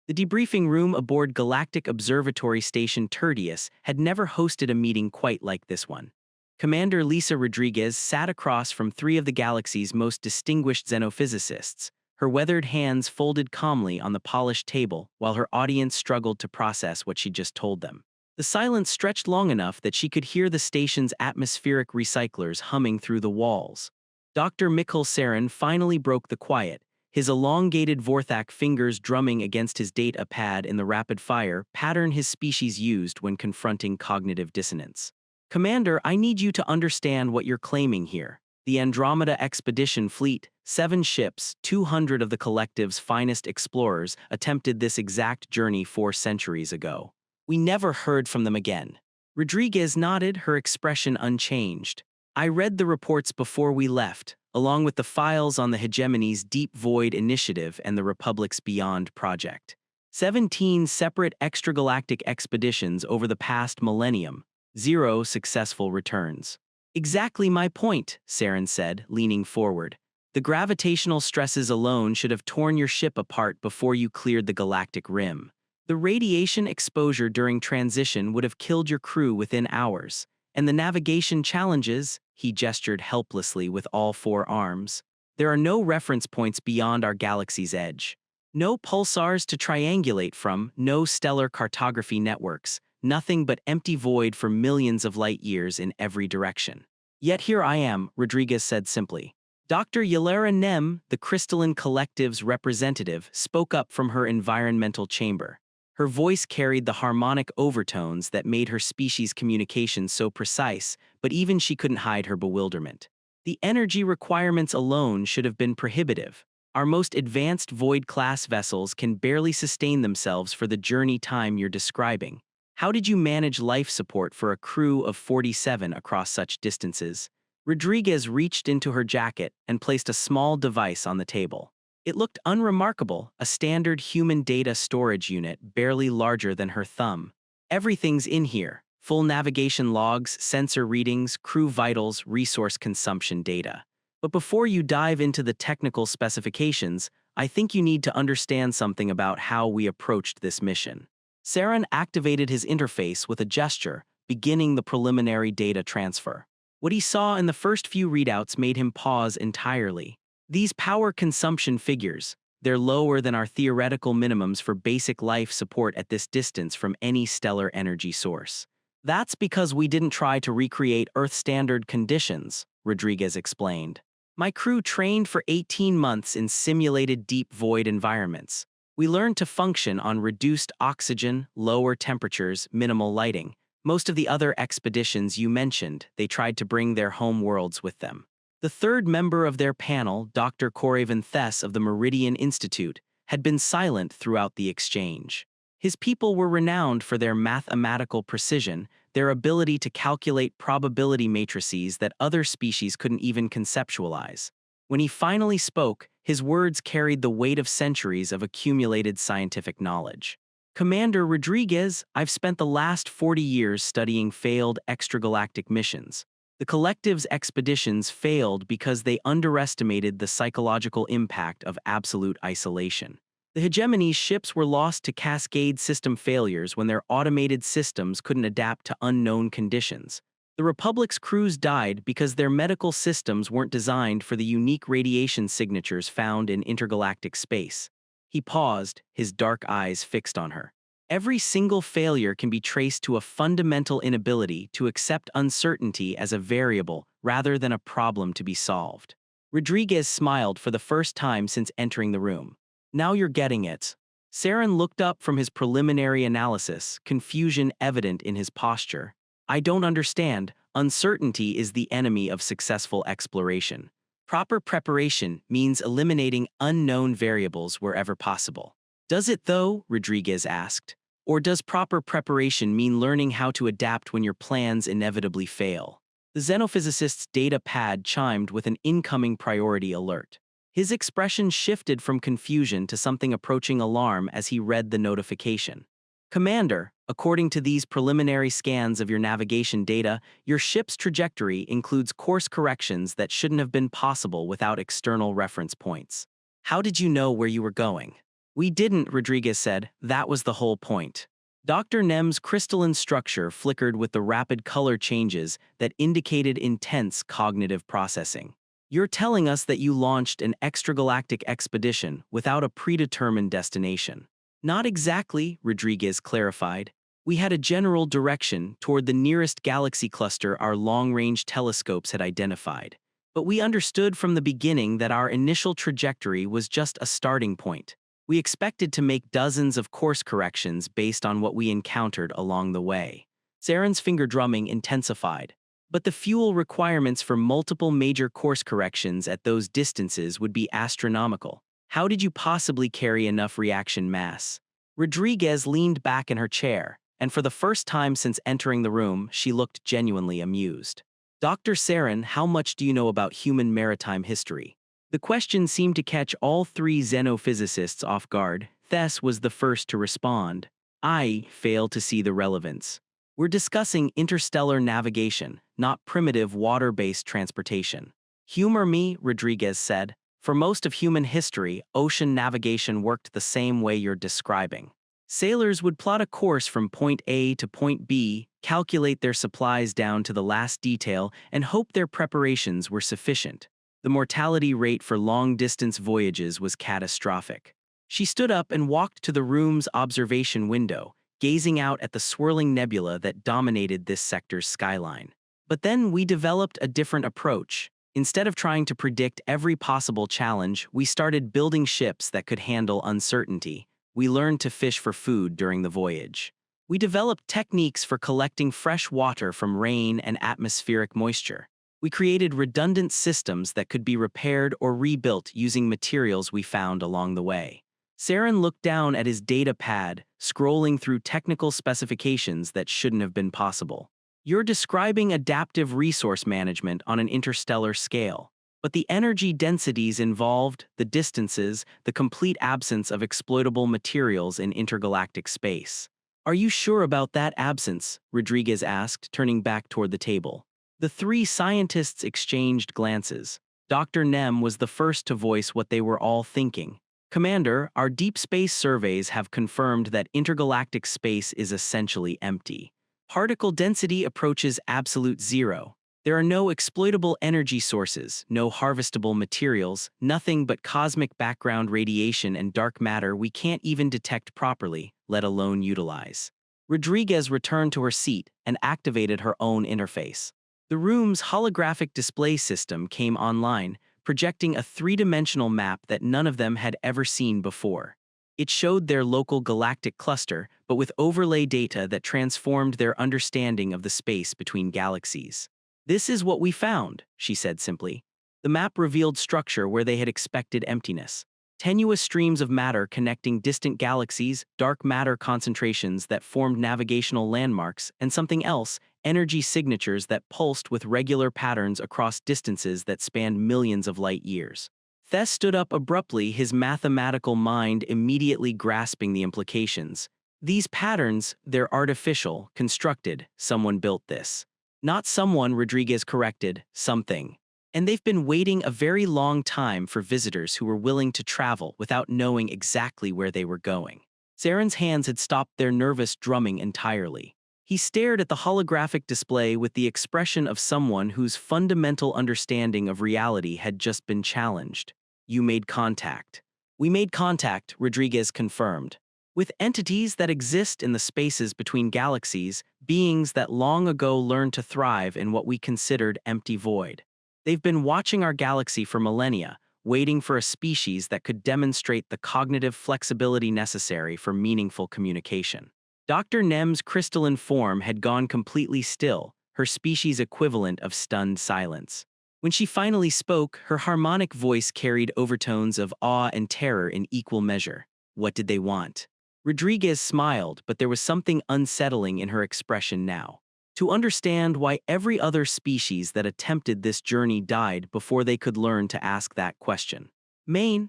The debriefing room aboard Galactic Observatory Station Tertius had never hosted a meeting quite like this one. Commander Lisa Rodriguez sat across from three of the galaxy's most distinguished xenophysicists, her weathered hands folded calmly on the polished table while her audience struggled to process what she'd just told them. The silence stretched long enough that she could hear the station's atmospheric recyclers humming through the walls. Dr. Mikhail Sarin finally broke the quiet, his elongated Vorthak fingers drumming against his data pad in the rapid-fire pattern his species used when confronting cognitive dissonance. Commander, I need you to understand what you're claiming here. The Andromeda Expedition Fleet, 7 ships, 200 of the collective's finest explorers, attempted this exact journey 4 centuries ago. We never heard from them again. Rodriguez nodded, her expression unchanged. I read the reports before we left, along with the files on the Hegemony's Deep Void Initiative and the Republic's Beyond project. 17 separate extragalactic expeditions over the past millennium, 0 successful returns. Exactly my point, Sarin said, leaning forward. The gravitational stresses alone should have torn your ship apart before you cleared the galactic rim. The radiation exposure during transition would have killed your crew within hours. And the navigation challenges, he gestured helplessly with all 4 arms. There are no reference points beyond our galaxy's edge. No pulsars to triangulate from, no stellar cartography networks, nothing but empty void for millions of light years in every direction. Yet here I am, Rodriguez said simply. Dr. Yelera Nem, the Crystalline Collective's representative, spoke up from her environmental chamber. Her voice carried the harmonic overtones that made her species' communication so precise, but even she couldn't hide her bewilderment. The energy requirements alone should have been prohibitive. Our most advanced Void-class vessels can barely sustain themselves for the journey time you're describing. How did you manage life support for a crew of 47 across such distances? Rodriguez reached into her jacket and placed a small device on the table. It looked unremarkable, a standard human data storage unit barely larger than her thumb. Everything's in here: full navigation logs, sensor readings, crew vitals, resource consumption data. But before you dive into the technical specifications, I think you need to understand something about how we approached this mission. Sarin activated his interface with a gesture, beginning the preliminary data transfer. What he saw in the first few readouts made him pause entirely. These power consumption figures, they're lower than our theoretical minimums for basic life support at this distance from any stellar energy source. That's because we didn't try to recreate Earth-standard conditions, Rodriguez explained. My crew trained for 18 months in simulated deep void environments. We learned to function on reduced oxygen, lower temperatures, minimal lighting. Most of the other expeditions you mentioned, they tried to bring their home worlds with them. The third member of their panel, Dr. Coraven Thess of the Meridian Institute, had been silent throughout the exchange. His people were renowned for their mathematical precision, their ability to calculate probability matrices that other species couldn't even conceptualize. When he finally spoke, his words carried the weight of centuries of accumulated scientific knowledge. Commander Rodriguez, I've spent the last 40 years studying failed extragalactic missions. The collective's expeditions failed because they underestimated the psychological impact of absolute isolation. The Hegemony's ships were lost to cascade system failures when their automated systems couldn't adapt to unknown conditions. The Republic's crews died because their medical systems weren't designed for the unique radiation signatures found in intergalactic space. He paused, his dark eyes fixed on her. Every single failure can be traced to a fundamental inability to accept uncertainty as a variable rather than a problem to be solved. Rodriguez smiled for the first time since entering the room. Now you're getting it. Sarin looked up from his preliminary analysis, confusion evident in his posture. I don't understand. Uncertainty is the enemy of successful exploration. Proper preparation means eliminating unknown variables wherever possible. Does it though? Rodriguez asked. Or does proper preparation mean learning how to adapt when your plans inevitably fail? The xenophysicist's data pad chimed with an incoming priority alert. His expression shifted from confusion to something approaching alarm as he read the notification. Commander, according to these preliminary scans of your navigation data, your ship's trajectory includes course corrections that shouldn't have been possible without external reference points. How did you know where you were going? We didn't, Rodriguez said. That was the whole point. Dr. Nem's crystalline structure flickered with the rapid color changes that indicated intense cognitive processing. You're telling us that you launched an extragalactic expedition without a predetermined destination. Not exactly, Rodriguez clarified. We had a general direction toward the nearest galaxy cluster our long-range telescopes had identified. But we understood from the beginning that our initial trajectory was just a starting point. We expected to make dozens of course corrections based on what we encountered along the way. Saren's finger drumming intensified. But the fuel requirements for multiple major course corrections at those distances would be astronomical. How did you possibly carry enough reaction mass? Rodriguez leaned back in her chair, and for the first time since entering the room, she looked genuinely amused. Dr. Saren, how much do you know about human maritime history? The question seemed to catch all three xenophysicists off guard. Thess was the first to respond. I fail to see the relevance. We're discussing interstellar navigation, not primitive water-based transportation. Humor me, Rodriguez said. For most of human history, ocean navigation worked the same way you're describing. Sailors would plot a course from point A to point B, calculate their supplies down to the last detail, and hope their preparations were sufficient. The mortality rate for long-distance voyages was catastrophic. She stood up and walked to the room's observation window, gazing out at the swirling nebula that dominated this sector's skyline. But then we developed a different approach. Instead of trying to predict every possible challenge, we started building ships that could handle uncertainty. We learned to fish for food during the voyage. We developed techniques for collecting fresh water from rain and atmospheric moisture. We created redundant systems that could be repaired or rebuilt using materials we found along the way. Saren looked down at his data pad, scrolling through technical specifications that shouldn't have been possible. You're describing adaptive resource management on an interstellar scale. But the energy densities involved, the distances, the complete absence of exploitable materials in intergalactic space. Are you sure about that absence? Rodriguez asked, turning back toward the table. The three scientists exchanged glances. Dr. Nem was the first to voice what they were all thinking. Commander, our deep space surveys have confirmed that intergalactic space is essentially empty. Particle density approaches absolute zero. There are no exploitable energy sources, no harvestable materials, nothing but cosmic background radiation and dark matter we can't even detect properly, let alone utilize. Rodriguez returned to her seat and activated her own interface. The room's holographic display system came online, projecting a three-dimensional map that none of them had ever seen before. It showed their local galactic cluster, but with overlay data that transformed their understanding of the space between galaxies. This is what we found, she said simply. The map revealed structure where they had expected emptiness. Tenuous streams of matter connecting distant galaxies, dark matter concentrations that formed navigational landmarks, and something else, energy signatures that pulsed with regular patterns across distances that spanned millions of light years. Thess stood up abruptly, his mathematical mind immediately grasping the implications. These patterns, they're artificial, constructed, someone built this. Not someone, Rodriguez corrected, something. And they've been waiting a very long time for visitors who were willing to travel without knowing exactly where they were going. Saren's hands had stopped their nervous drumming entirely. He stared at the holographic display with the expression of someone whose fundamental understanding of reality had just been challenged. You made contact. We made contact, Rodriguez confirmed. With entities that exist in the spaces between galaxies, beings that long ago learned to thrive in what we considered empty void. They've been watching our galaxy for millennia, waiting for a species that could demonstrate the cognitive flexibility necessary for meaningful communication. Dr. Nem's crystalline form had gone completely still, her species equivalent of stunned silence. When she finally spoke, her harmonic voice carried overtones of awe and terror in equal measure. What did they want? Rodriguez smiled, but there was something unsettling in her expression now. To understand why every other species that attempted this journey died before they could learn to ask that question.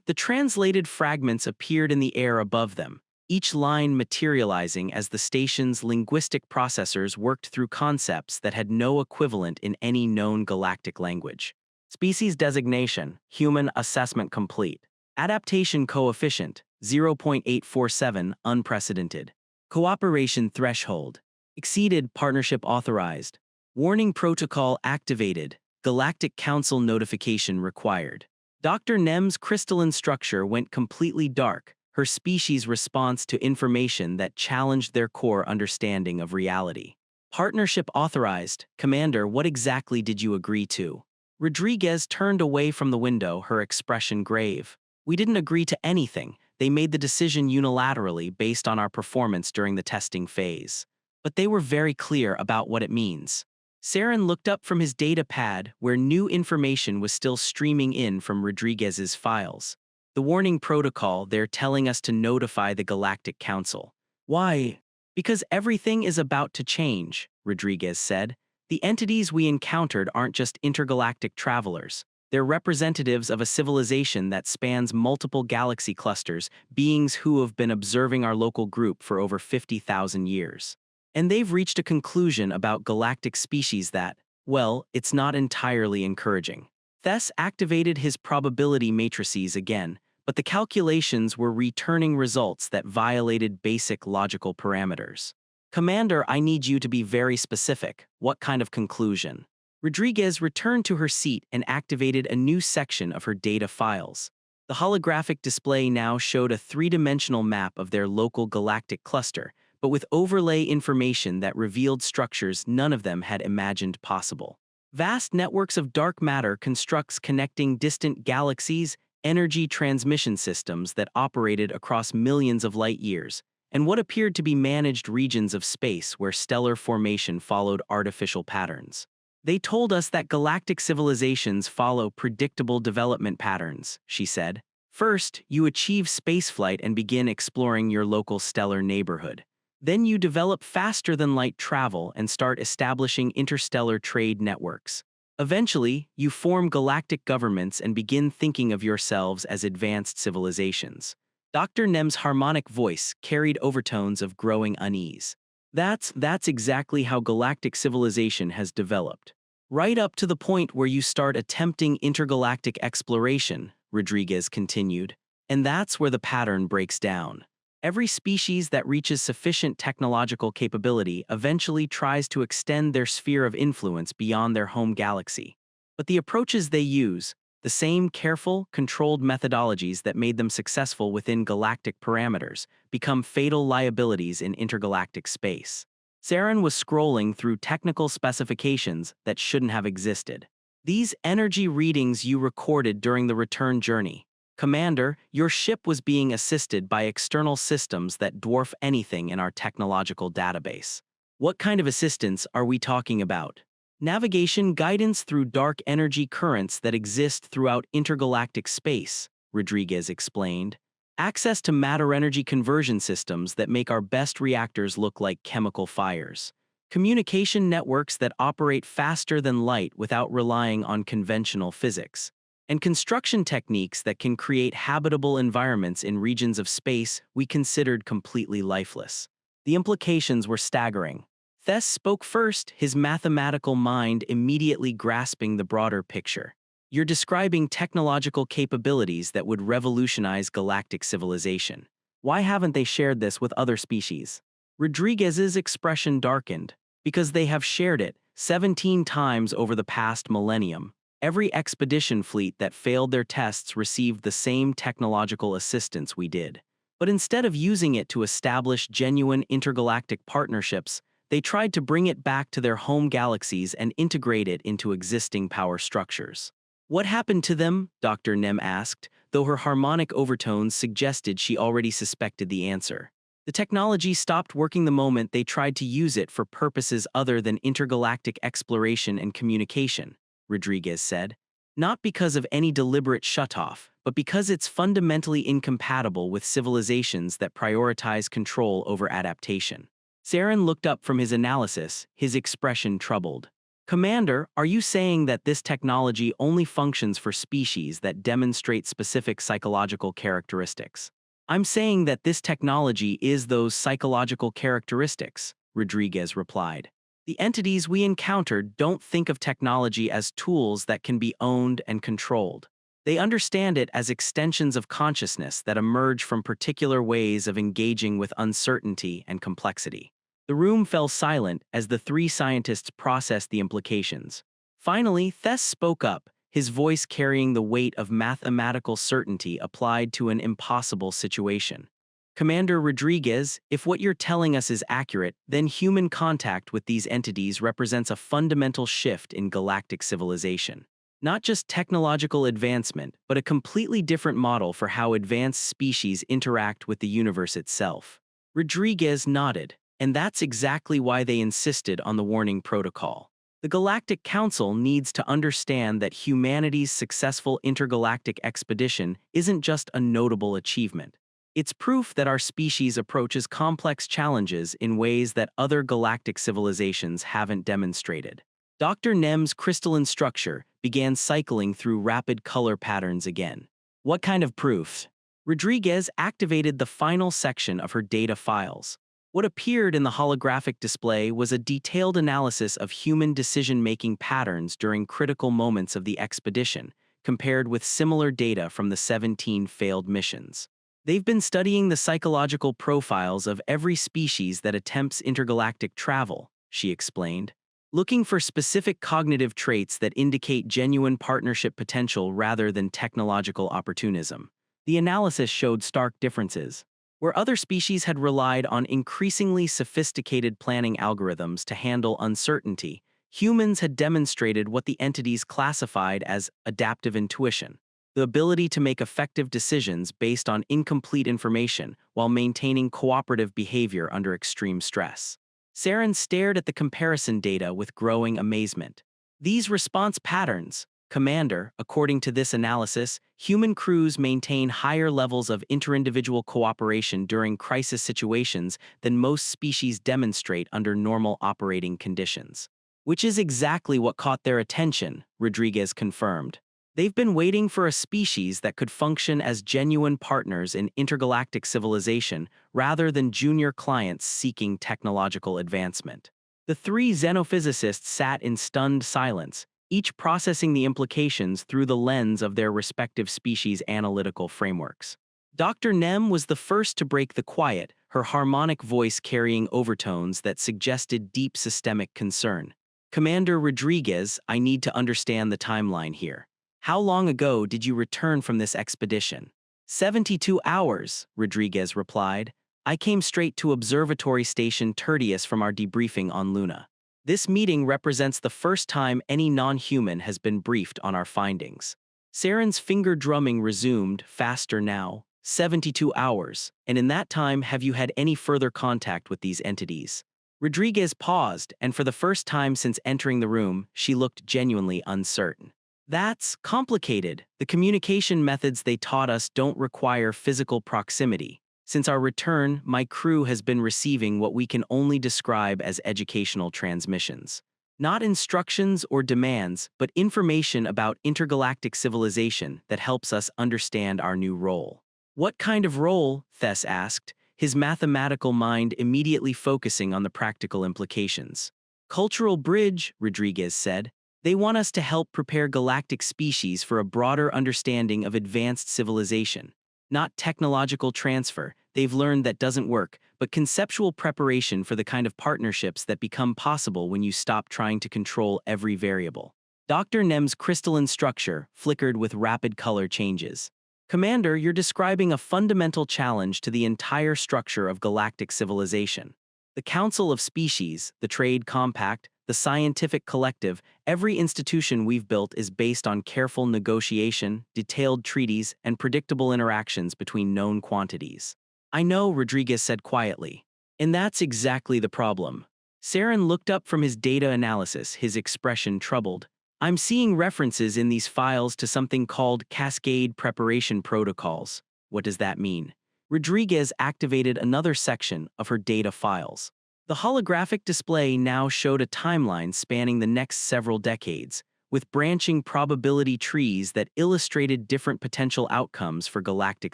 The translated fragments appeared in the air above them, each line materializing as the station's linguistic processors worked through concepts that had no equivalent in any known galactic language. Species designation, human assessment complete. Adaptation coefficient, 0.847, unprecedented. Cooperation threshold, exceeded, partnership authorized. Warning protocol activated, Galactic Council notification required. Dr. Nem's crystalline structure went completely dark, her species' response to information that challenged their core understanding of reality. Partnership authorized. Commander, what exactly did you agree to? Rodriguez turned away from the window, her expression grave. We didn't agree to anything. They made the decision unilaterally based on our performance during the testing phase. But they were very clear about what it means. Saren looked up from his data pad, where new information was still streaming in from Rodriguez's files. The warning protocol, they're telling us to notify the Galactic Council. Why? Because everything is about to change, Rodriguez said. The entities we encountered aren't just intergalactic travelers. They're representatives of a civilization that spans multiple galaxy clusters, beings who have been observing our local group for over 50,000 years. And they've reached a conclusion about galactic species that, well, it's not entirely encouraging. Thess activated his probability matrices again, but the calculations were returning results that violated basic logical parameters. Commander, I need you to be very specific. What kind of conclusion? Rodriguez returned to her seat and activated a new section of her data files. The holographic display now showed a three-dimensional map of their local galactic cluster, but with overlay information that revealed structures none of them had imagined possible. Vast networks of dark matter constructs connecting distant galaxies, energy transmission systems that operated across millions of light years, and what appeared to be managed regions of space where stellar formation followed artificial patterns. They told us that galactic civilizations follow predictable development patterns, she said. First, you achieve spaceflight and begin exploring your local stellar neighborhood. Then you develop faster-than-light travel and start establishing interstellar trade networks. Eventually, you form galactic governments and begin thinking of yourselves as advanced civilizations. Dr. Nem's harmonic voice carried overtones of growing unease. That's exactly how galactic civilization has developed. Right up to the point where you start attempting intergalactic exploration, Rodriguez continued. And that's where the pattern breaks down. Every species that reaches sufficient technological capability eventually tries to extend their sphere of influence beyond their home galaxy. But the approaches they use, the same careful, controlled methodologies that made them successful within galactic parameters, become fatal liabilities in intergalactic space. Saren was scrolling through technical specifications that shouldn't have existed. These energy readings you recorded during the return journey. Commander, your ship was being assisted by external systems that dwarf anything in our technological database. What kind of assistance are we talking about? Navigation guidance through dark energy currents that exist throughout intergalactic space, Rodriguez explained. Access to matter-energy conversion systems that make our best reactors look like chemical fires. Communication networks that operate faster than light without relying on conventional physics. And construction techniques that can create habitable environments in regions of space we considered completely lifeless. The implications were staggering. Thess spoke first, his mathematical mind immediately grasping the broader picture. You're describing technological capabilities that would revolutionize galactic civilization. Why haven't they shared this with other species? Rodriguez's expression darkened. Because they have shared it 17 times over the past millennium. Every expedition fleet that failed their tests received the same technological assistance we did. But instead of using it to establish genuine intergalactic partnerships, they tried to bring it back to their home galaxies and integrate it into existing power structures. What happened to them? Dr. Nem asked, though her harmonic overtones suggested she already suspected the answer. The technology stopped working the moment they tried to use it for purposes other than intergalactic exploration and communication, Rodriguez said. Not because of any deliberate shutoff, but because it's fundamentally incompatible with civilizations that prioritize control over adaptation. Saren looked up from his analysis, his expression troubled. Commander, are you saying that this technology only functions for species that demonstrate specific psychological characteristics? I'm saying that this technology is those psychological characteristics, Rodriguez replied. The entities we encountered don't think of technology as tools that can be owned and controlled. They understand it as extensions of consciousness that emerge from particular ways of engaging with uncertainty and complexity. The room fell silent as the three scientists processed the implications. Finally, Tess spoke up, his voice carrying the weight of mathematical certainty applied to an impossible situation. Commander Rodriguez, if what you're telling us is accurate, then human contact with these entities represents a fundamental shift in galactic civilization. Not just technological advancement, but a completely different model for how advanced species interact with the universe itself. Rodriguez nodded, and that's exactly why they insisted on the warning protocol. The Galactic Council needs to understand that humanity's successful intergalactic expedition isn't just a notable achievement. It's proof that our species approaches complex challenges in ways that other galactic civilizations haven't demonstrated. Dr. Nem's crystalline structure began cycling through rapid color patterns again. What kind of proof? Rodriguez activated the final section of her data files. What appeared in the holographic display was a detailed analysis of human decision-making patterns during critical moments of the expedition, compared with similar data from the 17 failed missions. They've been studying the psychological profiles of every species that attempts intergalactic travel, she explained, looking for specific cognitive traits that indicate genuine partnership potential rather than technological opportunism. The analysis showed stark differences. Where other species had relied on increasingly sophisticated planning algorithms to handle uncertainty, humans had demonstrated what the entities classified as adaptive intuition, the ability to make effective decisions based on incomplete information while maintaining cooperative behavior under extreme stress. Saren stared at the comparison data with growing amazement. These response patterns, Commander, according to this analysis, human crews maintain higher levels of interindividual cooperation during crisis situations than most species demonstrate under normal operating conditions. Which is exactly what caught their attention, Rodriguez confirmed. They've been waiting for a species that could function as genuine partners in intergalactic civilization rather than junior clients seeking technological advancement. The three xenophysicists sat in stunned silence, each processing the implications through the lens of their respective species' analytical frameworks. Dr. Nem was the first to break the quiet, her harmonic voice carrying overtones that suggested deep systemic concern. Commander Rodriguez, I need to understand the timeline here. How long ago did you return from this expedition? 72 hours, Rodriguez replied. I came straight to Observatory Station Tertius from our debriefing on Luna. This meeting represents the first time any non-human has been briefed on our findings. Saren's finger drumming resumed, faster now, 72 hours, and in that time have you had any further contact with these entities? Rodriguez paused, and for the first time since entering the room, she looked genuinely uncertain. That's complicated. The communication methods they taught us don't require physical proximity. Since our return, my crew has been receiving what we can only describe as educational transmissions. Not instructions or demands, but information about intergalactic civilization that helps us understand our new role. What kind of role? Tess asked, his mathematical mind immediately focusing on the practical implications. Cultural bridge, Rodriguez said. They want us to help prepare galactic species for a broader understanding of advanced civilization. Not technological transfer, they've learned that doesn't work, but conceptual preparation for the kind of partnerships that become possible when you stop trying to control every variable. Dr. Nem's crystalline structure flickered with rapid color changes. Commander, you're describing a fundamental challenge to the entire structure of galactic civilization. The Council of Species, the Trade Compact, the scientific collective, every institution we've built is based on careful negotiation, detailed treaties, and predictable interactions between known quantities. I know, Rodriguez said quietly. And that's exactly the problem. Saren looked up from his data analysis, his expression troubled. I'm seeing references in these files to something called cascade preparation protocols. What does that mean? Rodriguez activated another section of her data files. The holographic display now showed a timeline spanning the next several decades, with branching probability trees that illustrated different potential outcomes for galactic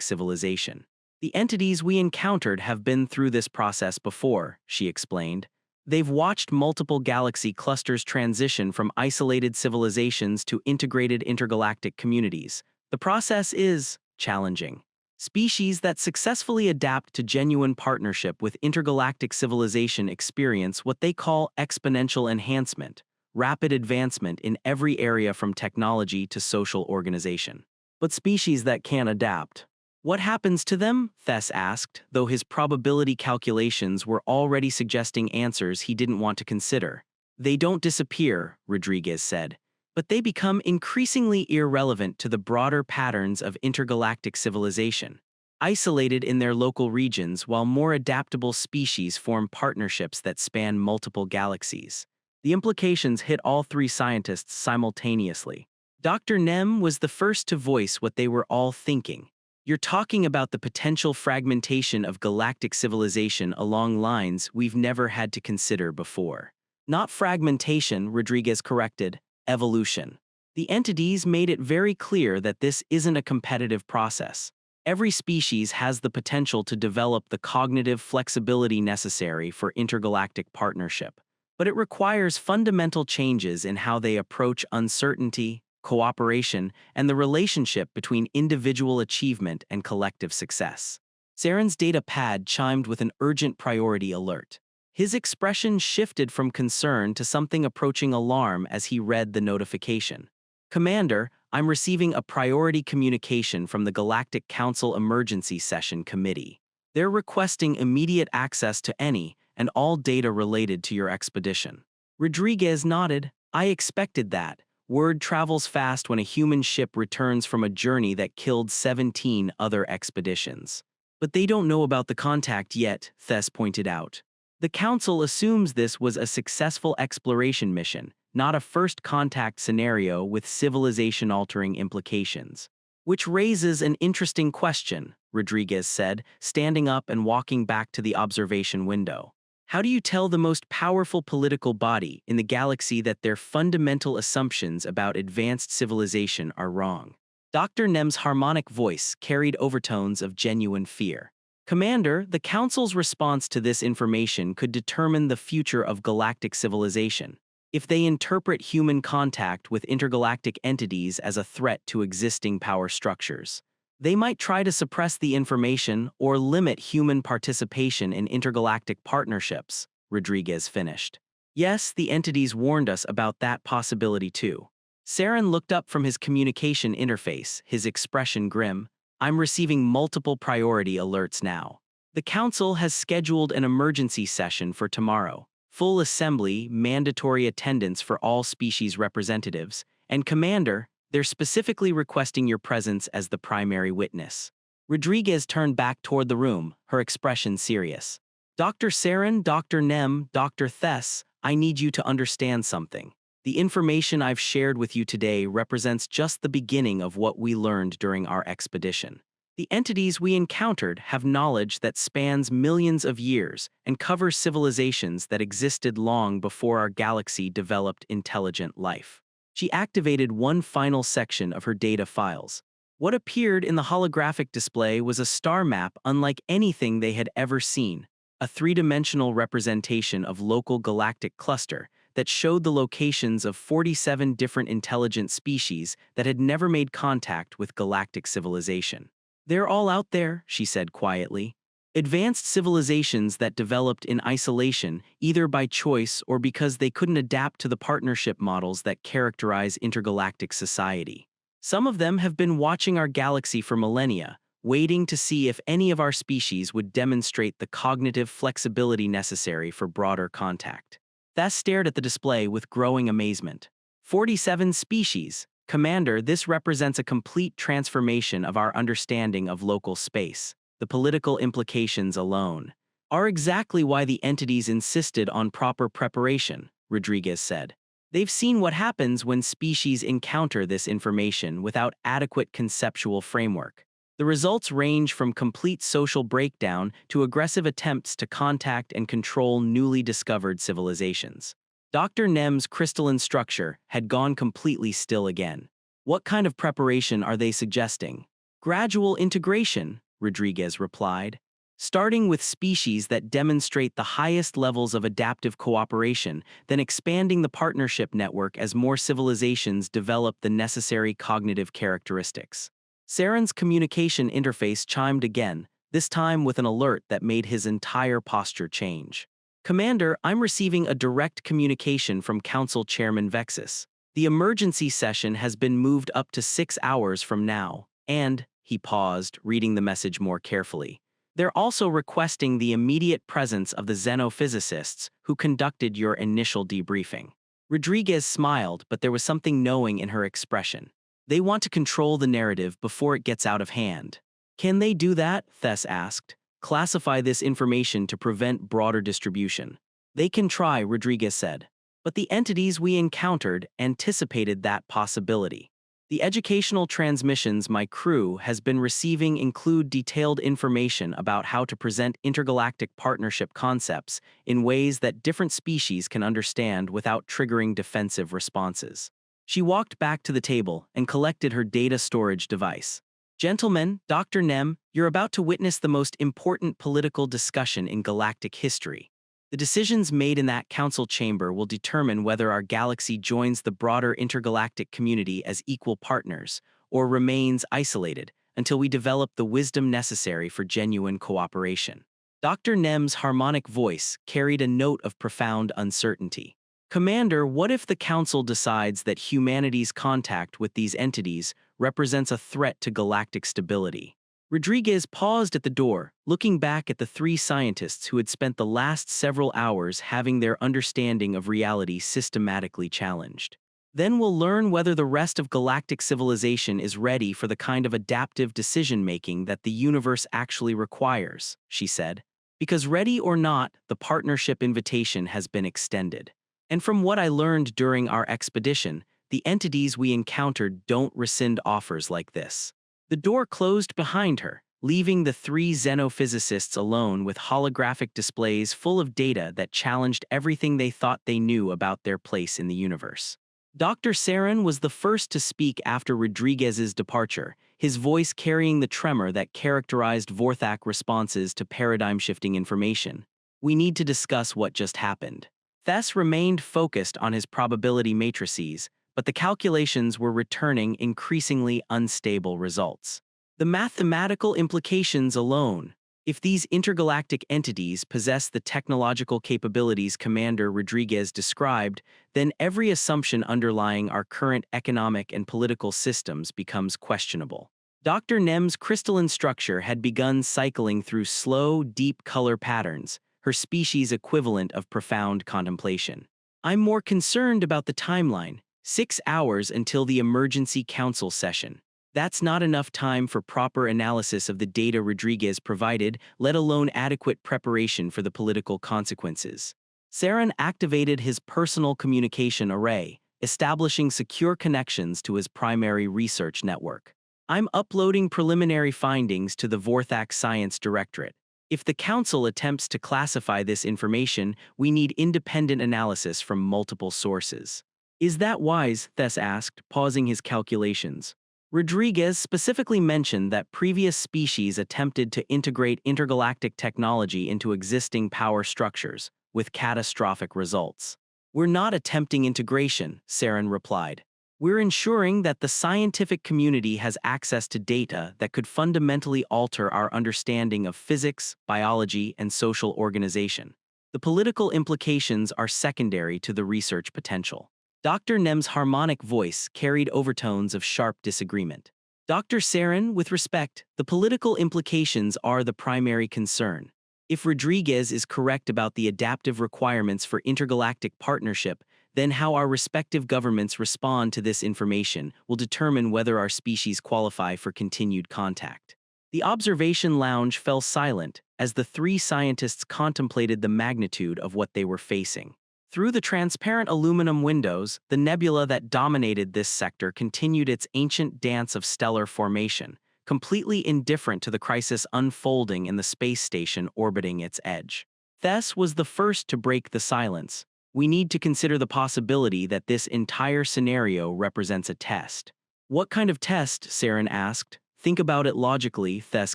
civilization. The entities we encountered have been through this process before, she explained. They've watched multiple galaxy clusters transition from isolated civilizations to integrated intergalactic communities, The process is challenging. Species that successfully adapt to genuine partnership with intergalactic civilization experience what they call exponential enhancement, rapid advancement in every area from technology to social organization. But species that can't adapt, what happens to them? Thess asked, though his probability calculations were already suggesting answers he didn't want to consider. They don't disappear, Rodriguez said, but they become increasingly irrelevant to the broader patterns of intergalactic civilization. Isolated in their local regions while more adaptable species form partnerships that span multiple galaxies. The implications hit all three scientists simultaneously. Dr. Nem was the first to voice what they were all thinking. You're talking about the potential fragmentation of galactic civilization along lines we've never had to consider before. Not fragmentation, Rodriguez corrected, evolution. The entities made it very clear that this isn't a competitive process. Every species has the potential to develop the cognitive flexibility necessary for intergalactic partnership, but it requires fundamental changes in how they approach uncertainty, cooperation, and the relationship between individual achievement and collective success. Saren's data pad chimed with an urgent priority alert. His expression shifted from concern to something approaching alarm as he read the notification. Commander, I'm receiving a priority communication from the Galactic Council Emergency Session Committee. They're requesting immediate access to any and all data related to your expedition. Rodriguez nodded. I expected that. Word travels fast when a human ship returns from a journey that killed 17 other expeditions. But they don't know about the contact yet, Thess pointed out. The Council assumes this was a successful exploration mission, not a first contact scenario with civilization-altering implications. Which raises an interesting question, Rodriguez said, standing up and walking back to the observation window. How do you tell the most powerful political body in the galaxy that their fundamental assumptions about advanced civilization are wrong? Dr. Nem's harmonic voice carried overtones of genuine fear. Commander, the Council's response to this information could determine the future of galactic civilization. If they interpret human contact with intergalactic entities as a threat to existing power structures, they might try to suppress the information or limit human participation in intergalactic partnerships, Rodriguez finished. Yes, the entities warned us about that possibility too. Saren looked up from his communication interface, his expression grim. I'm receiving multiple priority alerts now. The Council has scheduled an emergency session for tomorrow. Full assembly, mandatory attendance for all species representatives, and Commander, they're specifically requesting your presence as the primary witness. Rodriguez turned back toward the room, her expression serious. Dr. Saren, Dr. Nem, Dr. Thess, I need you to understand something. The information I've shared with you today represents just the beginning of what we learned during our expedition. The entities we encountered have knowledge that spans millions of years and covers civilizations that existed long before our galaxy developed intelligent life. She activated one final section of her data files. What appeared in the holographic display was a star map unlike anything they had ever seen, a three-dimensional representation of local galactic cluster that showed the locations of 47 different intelligent species that had never made contact with galactic civilization. They're all out there, she said quietly. Advanced civilizations that developed in isolation, either by choice or because they couldn't adapt to the partnership models that characterize intergalactic society. Some of them have been watching our galaxy for millennia, waiting to see if any of our species would demonstrate the cognitive flexibility necessary for broader contact. Thess stared at the display with growing amazement. 47 species. Commander, this represents a complete transformation of our understanding of local space. The political implications alone are exactly why the entities insisted on proper preparation, Rodriguez said. They've seen what happens when species encounter this information without adequate conceptual framework. The results range from complete social breakdown to aggressive attempts to contact and control newly discovered civilizations. Dr. Nem's crystalline structure had gone completely still again. What kind of preparation are they suggesting? Gradual integration, Rodriguez replied. Starting with species that demonstrate the highest levels of adaptive cooperation, then expanding the partnership network as more civilizations develop the necessary cognitive characteristics. Saren's communication interface chimed again, this time with an alert that made his entire posture change. Commander, I'm receiving a direct communication from Council Chairman Vexus. The emergency session has been moved up to 6 hours from now, and, he paused, reading the message more carefully. They're also requesting the immediate presence of the xenophysicists who conducted your initial debriefing. Rodriguez smiled, but there was something knowing in her expression. They want to control the narrative before it gets out of hand. Can they do that? Tess asked. Classify this information to prevent broader distribution. They can try, Rodriguez said. But the entities we encountered anticipated that possibility. The educational transmissions my crew has been receiving include detailed information about how to present intergalactic partnership concepts in ways that different species can understand without triggering defensive responses. She walked back to the table and collected her data storage device. Gentlemen, Dr. Nem, you're about to witness the most important political discussion in galactic history. The decisions made in that council chamber will determine whether our galaxy joins the broader intergalactic community as equal partners, or remains isolated until we develop the wisdom necessary for genuine cooperation. Dr. Nem's harmonic voice carried a note of profound uncertainty. Commander, what if the Council decides that humanity's contact with these entities represents a threat to galactic stability? Rodriguez paused at the door, looking back at the three scientists who had spent the last several hours having their understanding of reality systematically challenged. Then we'll learn whether the rest of galactic civilization is ready for the kind of adaptive decision-making that the universe actually requires, she said. Because ready or not, the partnership invitation has been extended. And from what I learned during our expedition, the entities we encountered don't rescind offers like this. The door closed behind her, leaving the three xenophysicists alone with holographic displays full of data that challenged everything they thought they knew about their place in the universe. Dr. Saren was the first to speak after Rodriguez's departure, his voice carrying the tremor that characterized Vorthak responses to paradigm-shifting information. We need to discuss what just happened. Thess remained focused on his probability matrices, but the calculations were returning increasingly unstable results. The mathematical implications alone. If these intergalactic entities possess the technological capabilities Commander Rodriguez described, then every assumption underlying our current economic and political systems becomes questionable. Dr. Nem's crystalline structure had begun cycling through slow, deep color patterns, her species equivalent of profound contemplation. I'm more concerned about the timeline, 6 hours until the emergency council session. That's not enough time for proper analysis of the data Rodriguez provided, let alone adequate preparation for the political consequences. Saren activated his personal communication array, establishing secure connections to his primary research network. I'm uploading preliminary findings to the Vorthak Science Directorate. If the Council attempts to classify this information, we need independent analysis from multiple sources. Is that wise? Thess asked, pausing his calculations. Rodriguez specifically mentioned that previous species attempted to integrate intergalactic technology into existing power structures, with catastrophic results. We're not attempting integration, Saren replied. We're ensuring that the scientific community has access to data that could fundamentally alter our understanding of physics, biology, and social organization. The political implications are secondary to the research potential. Dr. Nem's harmonic voice carried overtones of sharp disagreement. Dr. Saren, with respect, the political implications are the primary concern. If Rodriguez is correct about the adaptive requirements for intergalactic partnership, then how our respective governments respond to this information will determine whether our species qualify for continued contact. The observation lounge fell silent as the three scientists contemplated the magnitude of what they were facing. Through the transparent aluminum windows, the nebula that dominated this sector continued its ancient dance of stellar formation, completely indifferent to the crisis unfolding in the space station orbiting its edge. Thess was the first to break the silence. We need to consider the possibility that this entire scenario represents a test. What kind of test? Saren asked. Think about it logically, Thess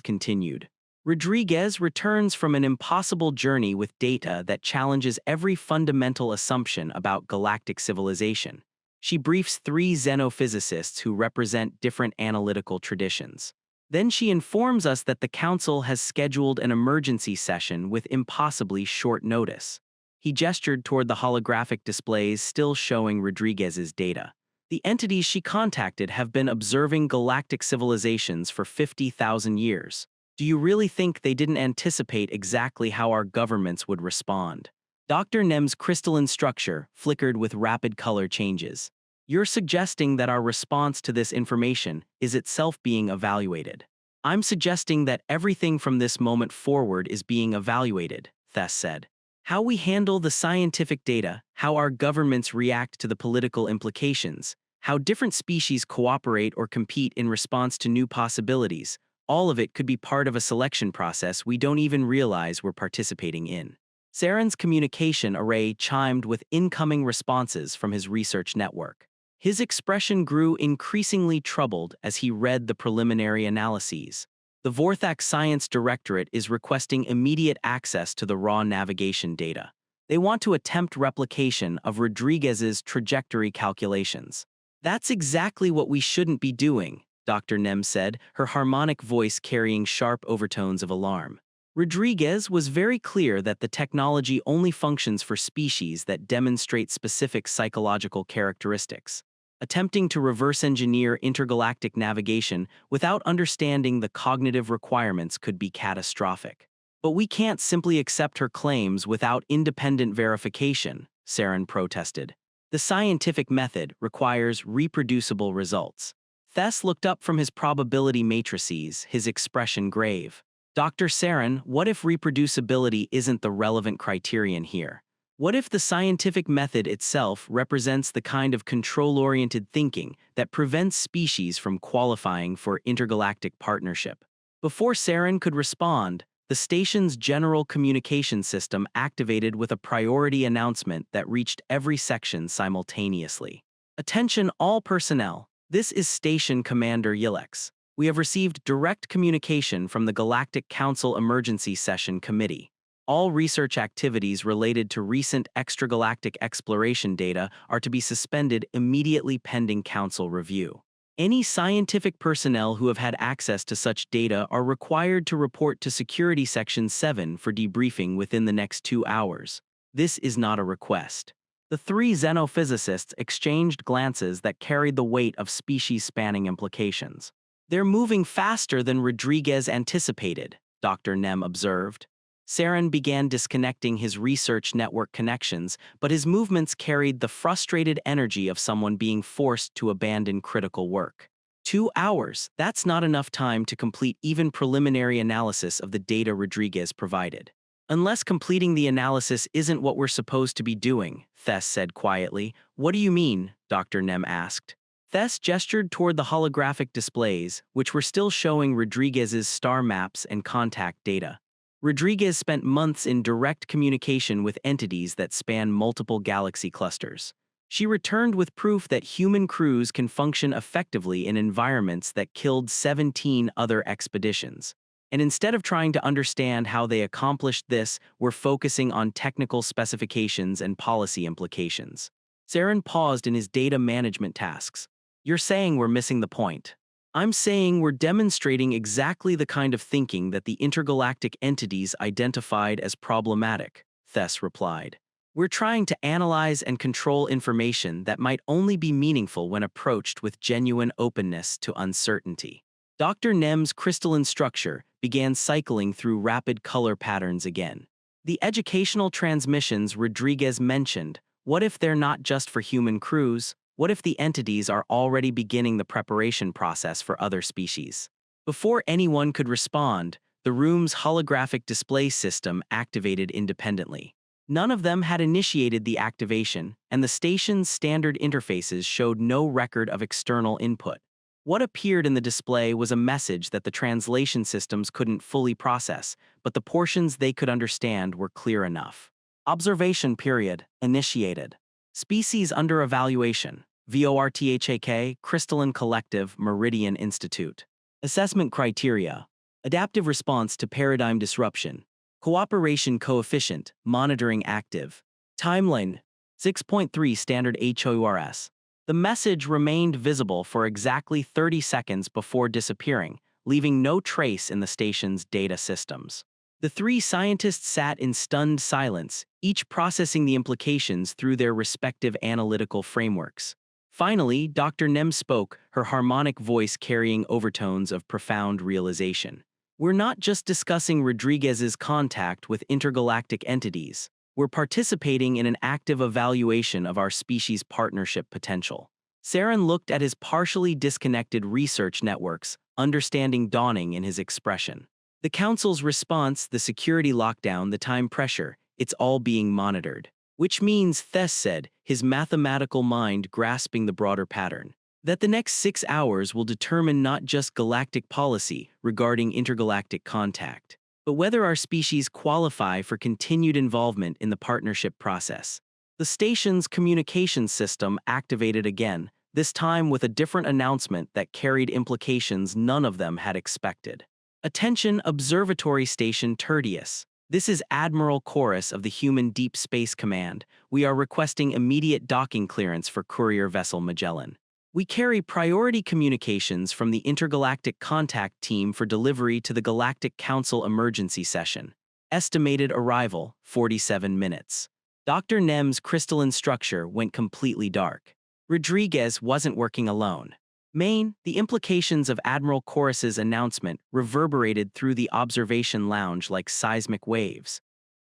continued. Rodriguez returns from an impossible journey with data that challenges every fundamental assumption about galactic civilization. She briefs three xenophysicists who represent different analytical traditions. Then she informs us that the council has scheduled an emergency session with impossibly short notice. He gestured toward the holographic displays still showing Rodriguez's data. The entities she contacted have been observing galactic civilizations for 50,000 years. Do you really think they didn't anticipate exactly how our governments would respond? Dr. Nem's crystalline structure flickered with rapid color changes. You're suggesting that our response to this information is itself being evaluated. I'm suggesting that everything from this moment forward is being evaluated, Thess said. How we handle the scientific data, how our governments react to the political implications, how different species cooperate or compete in response to new possibilities, all of it could be part of a selection process we don't even realize we're participating in. Saren's communication array chimed with incoming responses from his research network. His expression grew increasingly troubled as he read the preliminary analyses. The Vorthak Science Directorate is requesting immediate access to the raw navigation data. They want to attempt replication of Rodriguez's trajectory calculations. That's exactly what we shouldn't be doing, Dr. Nem said, her harmonic voice carrying sharp overtones of alarm. Rodriguez was very clear that the technology only functions for species that demonstrate specific psychological characteristics. Attempting to reverse engineer intergalactic navigation without understanding the cognitive requirements could be catastrophic. But we can't simply accept her claims without independent verification, Saren protested. The scientific method requires reproducible results. Thess looked up from his probability matrices, his expression grave. Dr. Saren, what if reproducibility isn't the relevant criterion here? What if the scientific method itself represents the kind of control-oriented thinking that prevents species from qualifying for intergalactic partnership? Before Saren could respond, the station's general communication system activated with a priority announcement that reached every section simultaneously. Attention all personnel, this is Station Commander Yilex. We have received direct communication from the Galactic Council Emergency Session Committee. All research activities related to recent extragalactic exploration data are to be suspended immediately pending Council review. Any scientific personnel who have had access to such data are required to report to Security Section 7 for debriefing within the next 2 hours. This is not a request. The three xenophysicists exchanged glances that carried the weight of species-spanning implications. They're moving faster than Rodriguez anticipated, Dr. Nem observed. Saren began disconnecting his research network connections, but his movements carried the frustrated energy of someone being forced to abandon critical work. 2 hours, that's not enough time to complete even preliminary analysis of the data Rodriguez provided. Unless completing the analysis isn't what we're supposed to be doing, Thess said quietly. What do you mean? Dr. Nem asked. Thess gestured toward the holographic displays, which were still showing Rodriguez's star maps and contact data. Rodriguez spent months in direct communication with entities that span multiple galaxy clusters. She returned with proof that human crews can function effectively in environments that killed 17 other expeditions. And instead of trying to understand how they accomplished this, we're focusing on technical specifications and policy implications. Saren paused in his data management tasks. You're saying we're missing the point. I'm saying we're demonstrating exactly the kind of thinking that the intergalactic entities identified as problematic, Thess replied. We're trying to analyze and control information that might only be meaningful when approached with genuine openness to uncertainty. Dr. Nem's crystalline structure began cycling through rapid color patterns again. The educational transmissions Rodriguez mentioned, what if they're not just for human crews? What if the entities are already beginning the preparation process for other species? Before anyone could respond, the room's holographic display system activated independently. None of them had initiated the activation, and the station's standard interfaces showed no record of external input. What appeared in the display was a message that the translation systems couldn't fully process, but the portions they could understand were clear enough. Observation period initiated. Species under evaluation. VORTHAK, Crystalline Collective, Meridian Institute. Assessment criteria. Adaptive response to paradigm disruption. Cooperation coefficient, monitoring active. Timeline. 6.3 Standard HOURS. The message remained visible for exactly 30 seconds before disappearing, leaving no trace in the station's data systems. The three scientists sat in stunned silence, each processing the implications through their respective analytical frameworks. Finally, Dr. Nem spoke, her harmonic voice carrying overtones of profound realization. We're not just discussing Rodriguez's contact with intergalactic entities. We're participating in an active evaluation of our species' partnership potential. Saren looked at his partially disconnected research networks, understanding dawning in his expression. The Council's response, the security lockdown, the time pressure, it's all being monitored. Which means, Thess said, his mathematical mind grasping the broader pattern, that the next 6 hours will determine not just galactic policy regarding intergalactic contact, but whether our species qualify for continued involvement in the partnership process. The station's communications system activated again, this time with a different announcement that carried implications none of them had expected. Attention Observatory Station Tertius. This is Admiral Chorus of the Human Deep Space Command. We are requesting immediate docking clearance for courier vessel Magellan. We carry priority communications from the Intergalactic Contact Team for delivery to the Galactic Council Emergency Session. Estimated arrival, 47 minutes. Dr. Nem's crystalline structure went completely dark. Rodriguez wasn't working alone. Maine, the implications of Admiral Chorus's announcement reverberated through the observation lounge like seismic waves.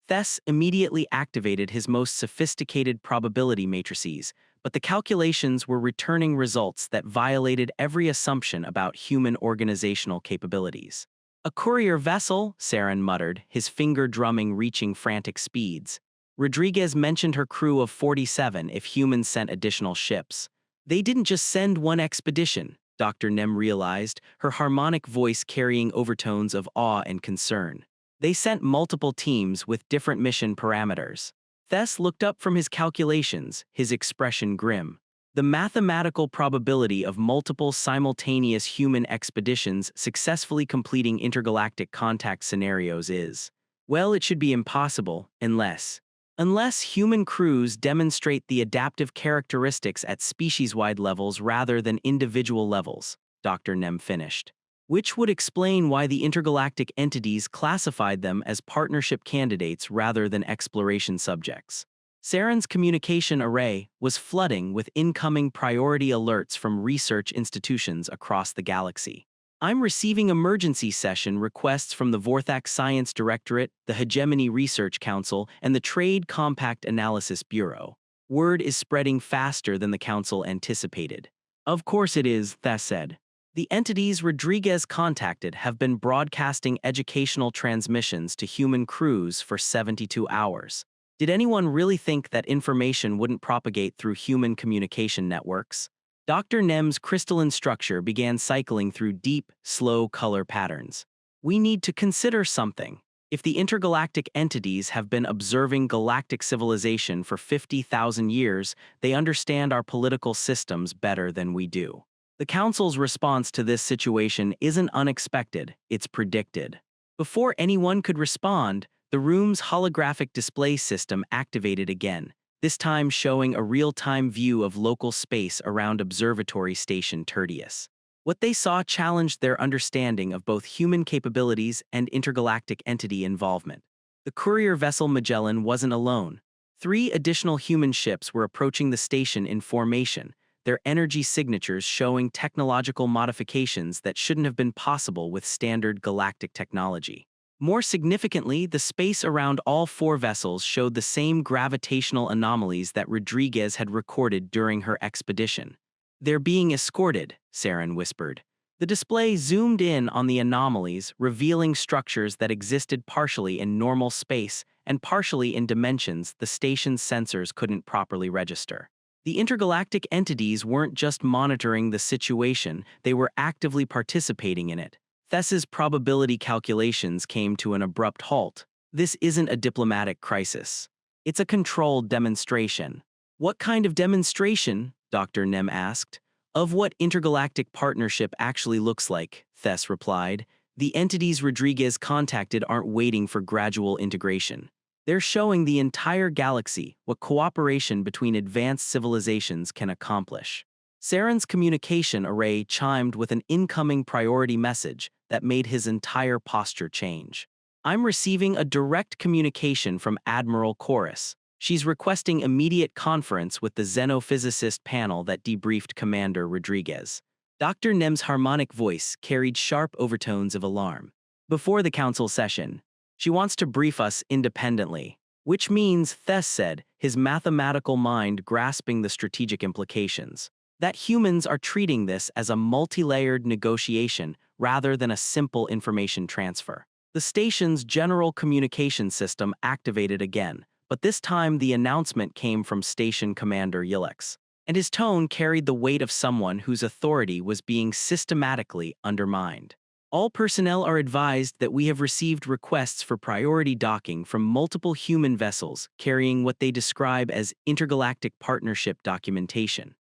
Thess immediately activated his most sophisticated probability matrices, but the calculations were returning results that violated every assumption about human organizational capabilities. A courier vessel, Saren muttered, his finger drumming reaching frantic speeds. Rodriguez mentioned her crew of 47 if humans sent additional ships. They didn't just send one expedition, Dr. Nem realized, her harmonic voice carrying overtones of awe and concern. They sent multiple teams with different mission parameters. Thess looked up from his calculations, his expression grim. The mathematical probability of multiple simultaneous human expeditions successfully completing intergalactic contact scenarios is, well, it should be impossible, unless human crews demonstrate the adaptive characteristics at species-wide levels rather than individual levels, Dr. Nem finished. Which would explain why the intergalactic entities classified them as partnership candidates rather than exploration subjects. Saren's communication array was flooding with incoming priority alerts from research institutions across the galaxy. I'm receiving emergency session requests from the Vorthak Science Directorate, the Hegemony Research Council, and the Trade Compact Analysis Bureau. Word is spreading faster than the Council anticipated. Of course it is, Thess said. The entities Rodriguez contacted have been broadcasting educational transmissions to human crews for 72 hours. Did anyone really think that information wouldn't propagate through human communication networks? Dr. Nem's crystalline structure began cycling through deep, slow color patterns. We need to consider something. If the intergalactic entities have been observing galactic civilization for 50,000 years, they understand our political systems better than we do. The Council's response to this situation isn't unexpected, it's predicted. Before anyone could respond, the room's holographic display system activated again, this time showing a real-time view of local space around Observatory Station Tertius. What they saw challenged their understanding of both human capabilities and intergalactic entity involvement. The courier vessel Magellan wasn't alone. 3 additional human ships were approaching the station in formation, their energy signatures showing technological modifications that shouldn't have been possible with standard galactic technology. More significantly, the space around all 4 vessels showed the same gravitational anomalies that Rodriguez had recorded during her expedition. They're being escorted, Saren whispered. The display zoomed in on the anomalies, revealing structures that existed partially in normal space and partially in dimensions the station's sensors couldn't properly register. The intergalactic entities weren't just monitoring the situation, they were actively participating in it. Thess's probability calculations came to an abrupt halt. This isn't a diplomatic crisis. It's a controlled demonstration. What kind of demonstration? Dr. Nem asked. Of what intergalactic partnership actually looks like, Thess replied. The entities Rodriguez contacted aren't waiting for gradual integration. They're showing the entire galaxy what cooperation between advanced civilizations can accomplish. Saren's communication array chimed with an incoming priority message that made his entire posture change. I'm receiving a direct communication from Admiral Chorus. She's requesting immediate conference with the xenophysicist panel that debriefed Commander Rodriguez. Dr. Nem's harmonic voice carried sharp overtones of alarm. Before the council session, she wants to brief us independently. Which means, Thess said, his mathematical mind grasping the strategic implications, that humans are treating this as a multi-layered negotiation rather than a simple information transfer. The station's general communication system activated again, but this time the announcement came from Station Commander Yilix, and his tone carried the weight of someone whose authority was being systematically undermined. All personnel are advised that we have received requests for priority docking from multiple human vessels carrying what they describe as intergalactic partnership documentation.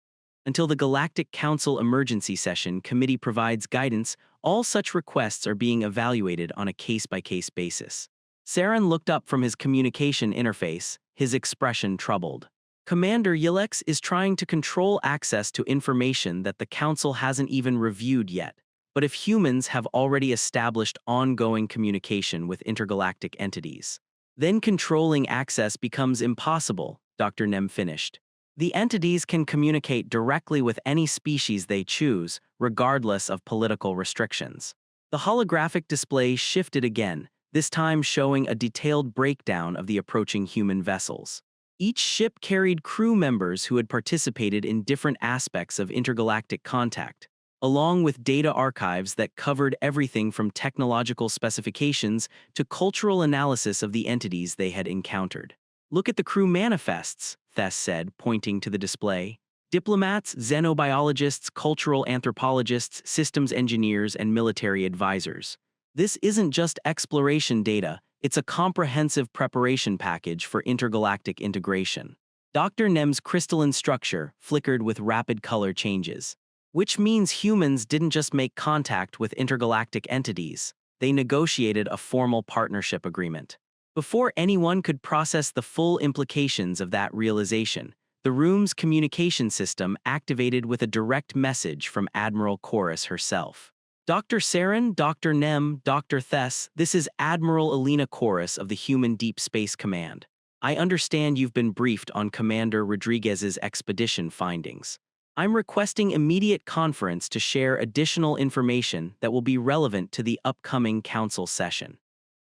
Until the Galactic Council Emergency Session Committee provides guidance, all such requests are being evaluated on a case-by-case basis. Saren looked up from his communication interface, his expression troubled. Commander Yilix is trying to control access to information that the Council hasn't even reviewed yet. But if humans have already established ongoing communication with intergalactic entities, then controlling access becomes impossible, Dr. Nem finished. The entities can communicate directly with any species they choose, regardless of political restrictions. The holographic display shifted again, this time showing a detailed breakdown of the approaching human vessels. Each ship carried crew members who had participated in different aspects of intergalactic contact, along with data archives that covered everything from technological specifications to cultural analysis of the entities they had encountered. Look at the crew manifests, Thess said, pointing to the display. Diplomats, xenobiologists, cultural anthropologists, systems engineers, and military advisors. This isn't just exploration data, it's a comprehensive preparation package for intergalactic integration. Dr. Nem's crystalline structure flickered with rapid color changes. Which means humans didn't just make contact with intergalactic entities, they negotiated a formal partnership agreement. Before anyone could process the full implications of that realization, the room's communication system activated with a direct message from Admiral Chorus herself. Dr. Saren, Dr. Nem, Dr. Thess, this is Admiral Alina Chorus of the Human Deep Space Command. I understand you've been briefed on Commander Rodriguez's expedition findings. I'm requesting immediate conference to share additional information that will be relevant to the upcoming council session.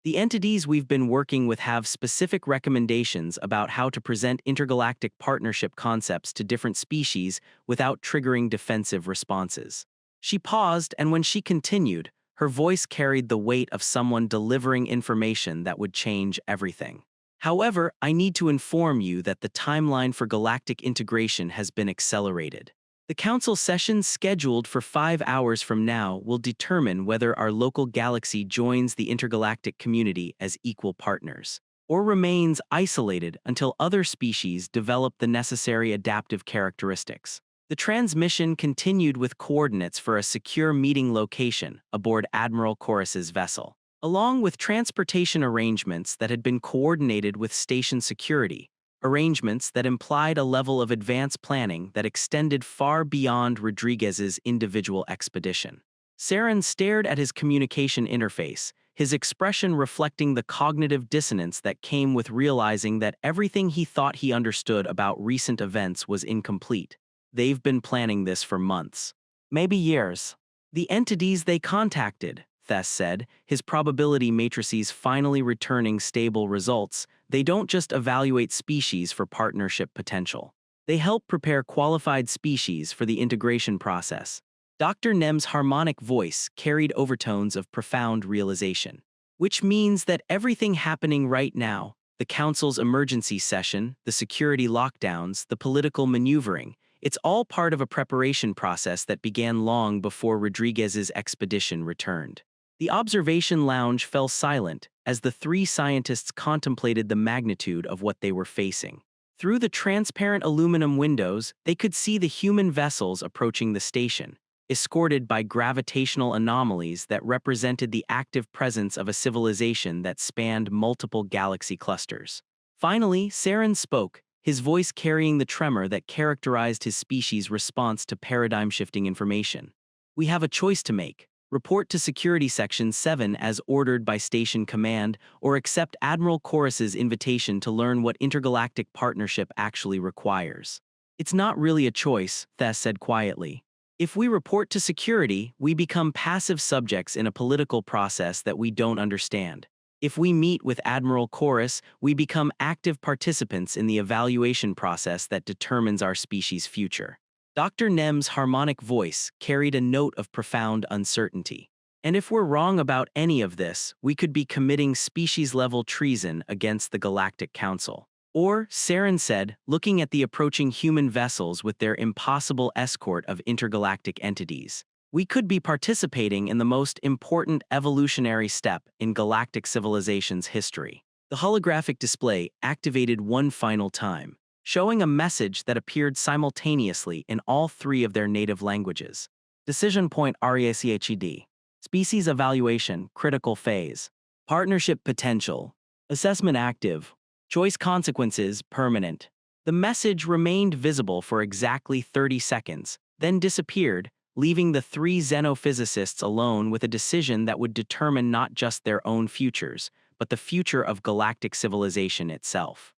The entities we've been working with have specific recommendations about how to present intergalactic partnership concepts to different species without triggering defensive responses. She paused, and when she continued, her voice carried the weight of someone delivering information that would change everything. However, I need to inform you that the timeline for galactic integration has been accelerated. The council session scheduled for 5 hours from now will determine whether our local galaxy joins the intergalactic community as equal partners, or remains isolated until other species develop the necessary adaptive characteristics. The transmission continued with coordinates for a secure meeting location aboard Admiral Chorus's vessel, along with transportation arrangements that had been coordinated with station security. Arrangements that implied a level of advanced planning that extended far beyond Rodriguez's individual expedition. Saren stared at his communication interface, his expression reflecting the cognitive dissonance that came with realizing that everything he thought he understood about recent events was incomplete. They've been planning this for months, maybe years. The entities they contacted, Thess said, his probability matrices finally returning stable results. They don't just evaluate species for partnership potential. They help prepare qualified species for the integration process. Dr. Nem's harmonic voice carried overtones of profound realization. Which means that everything happening right now, the Council's emergency session, the security lockdowns, the political maneuvering, it's all part of a preparation process that began long before Rodriguez's expedition returned. The observation lounge fell silent as the three scientists contemplated the magnitude of what they were facing. Through the transparent aluminum windows, they could see the human vessels approaching the station, escorted by gravitational anomalies that represented the active presence of a civilization that spanned multiple galaxy clusters. Finally, Saren spoke, his voice carrying the tremor that characterized his species' response to paradigm-shifting information. "We have a choice to make. Report to Security Section 7 as ordered by Station Command, or accept Admiral Chorus's invitation to learn what intergalactic partnership actually requires." "It's not really a choice," Thess said quietly. "If we report to security, we become passive subjects in a political process that we don't understand. If we meet with Admiral Chorus, we become active participants in the evaluation process that determines our species' future." Dr. Nem's harmonic voice carried a note of profound uncertainty. "And if we're wrong about any of this, we could be committing species-level treason against the Galactic Council." Or, Saren said, looking at the approaching human vessels with their impossible escort of intergalactic entities, "we could be participating in the most important evolutionary step in galactic civilization's history." The holographic display activated one final time, showing a message that appeared simultaneously in all three of their native languages. Decision point REACHED. Species evaluation, critical phase. Partnership potential. Assessment active. Choice consequences, permanent. The message remained visible for exactly 30 seconds, then disappeared, leaving the three xenophysicists alone with a decision that would determine not just their own futures, but the future of galactic civilization itself.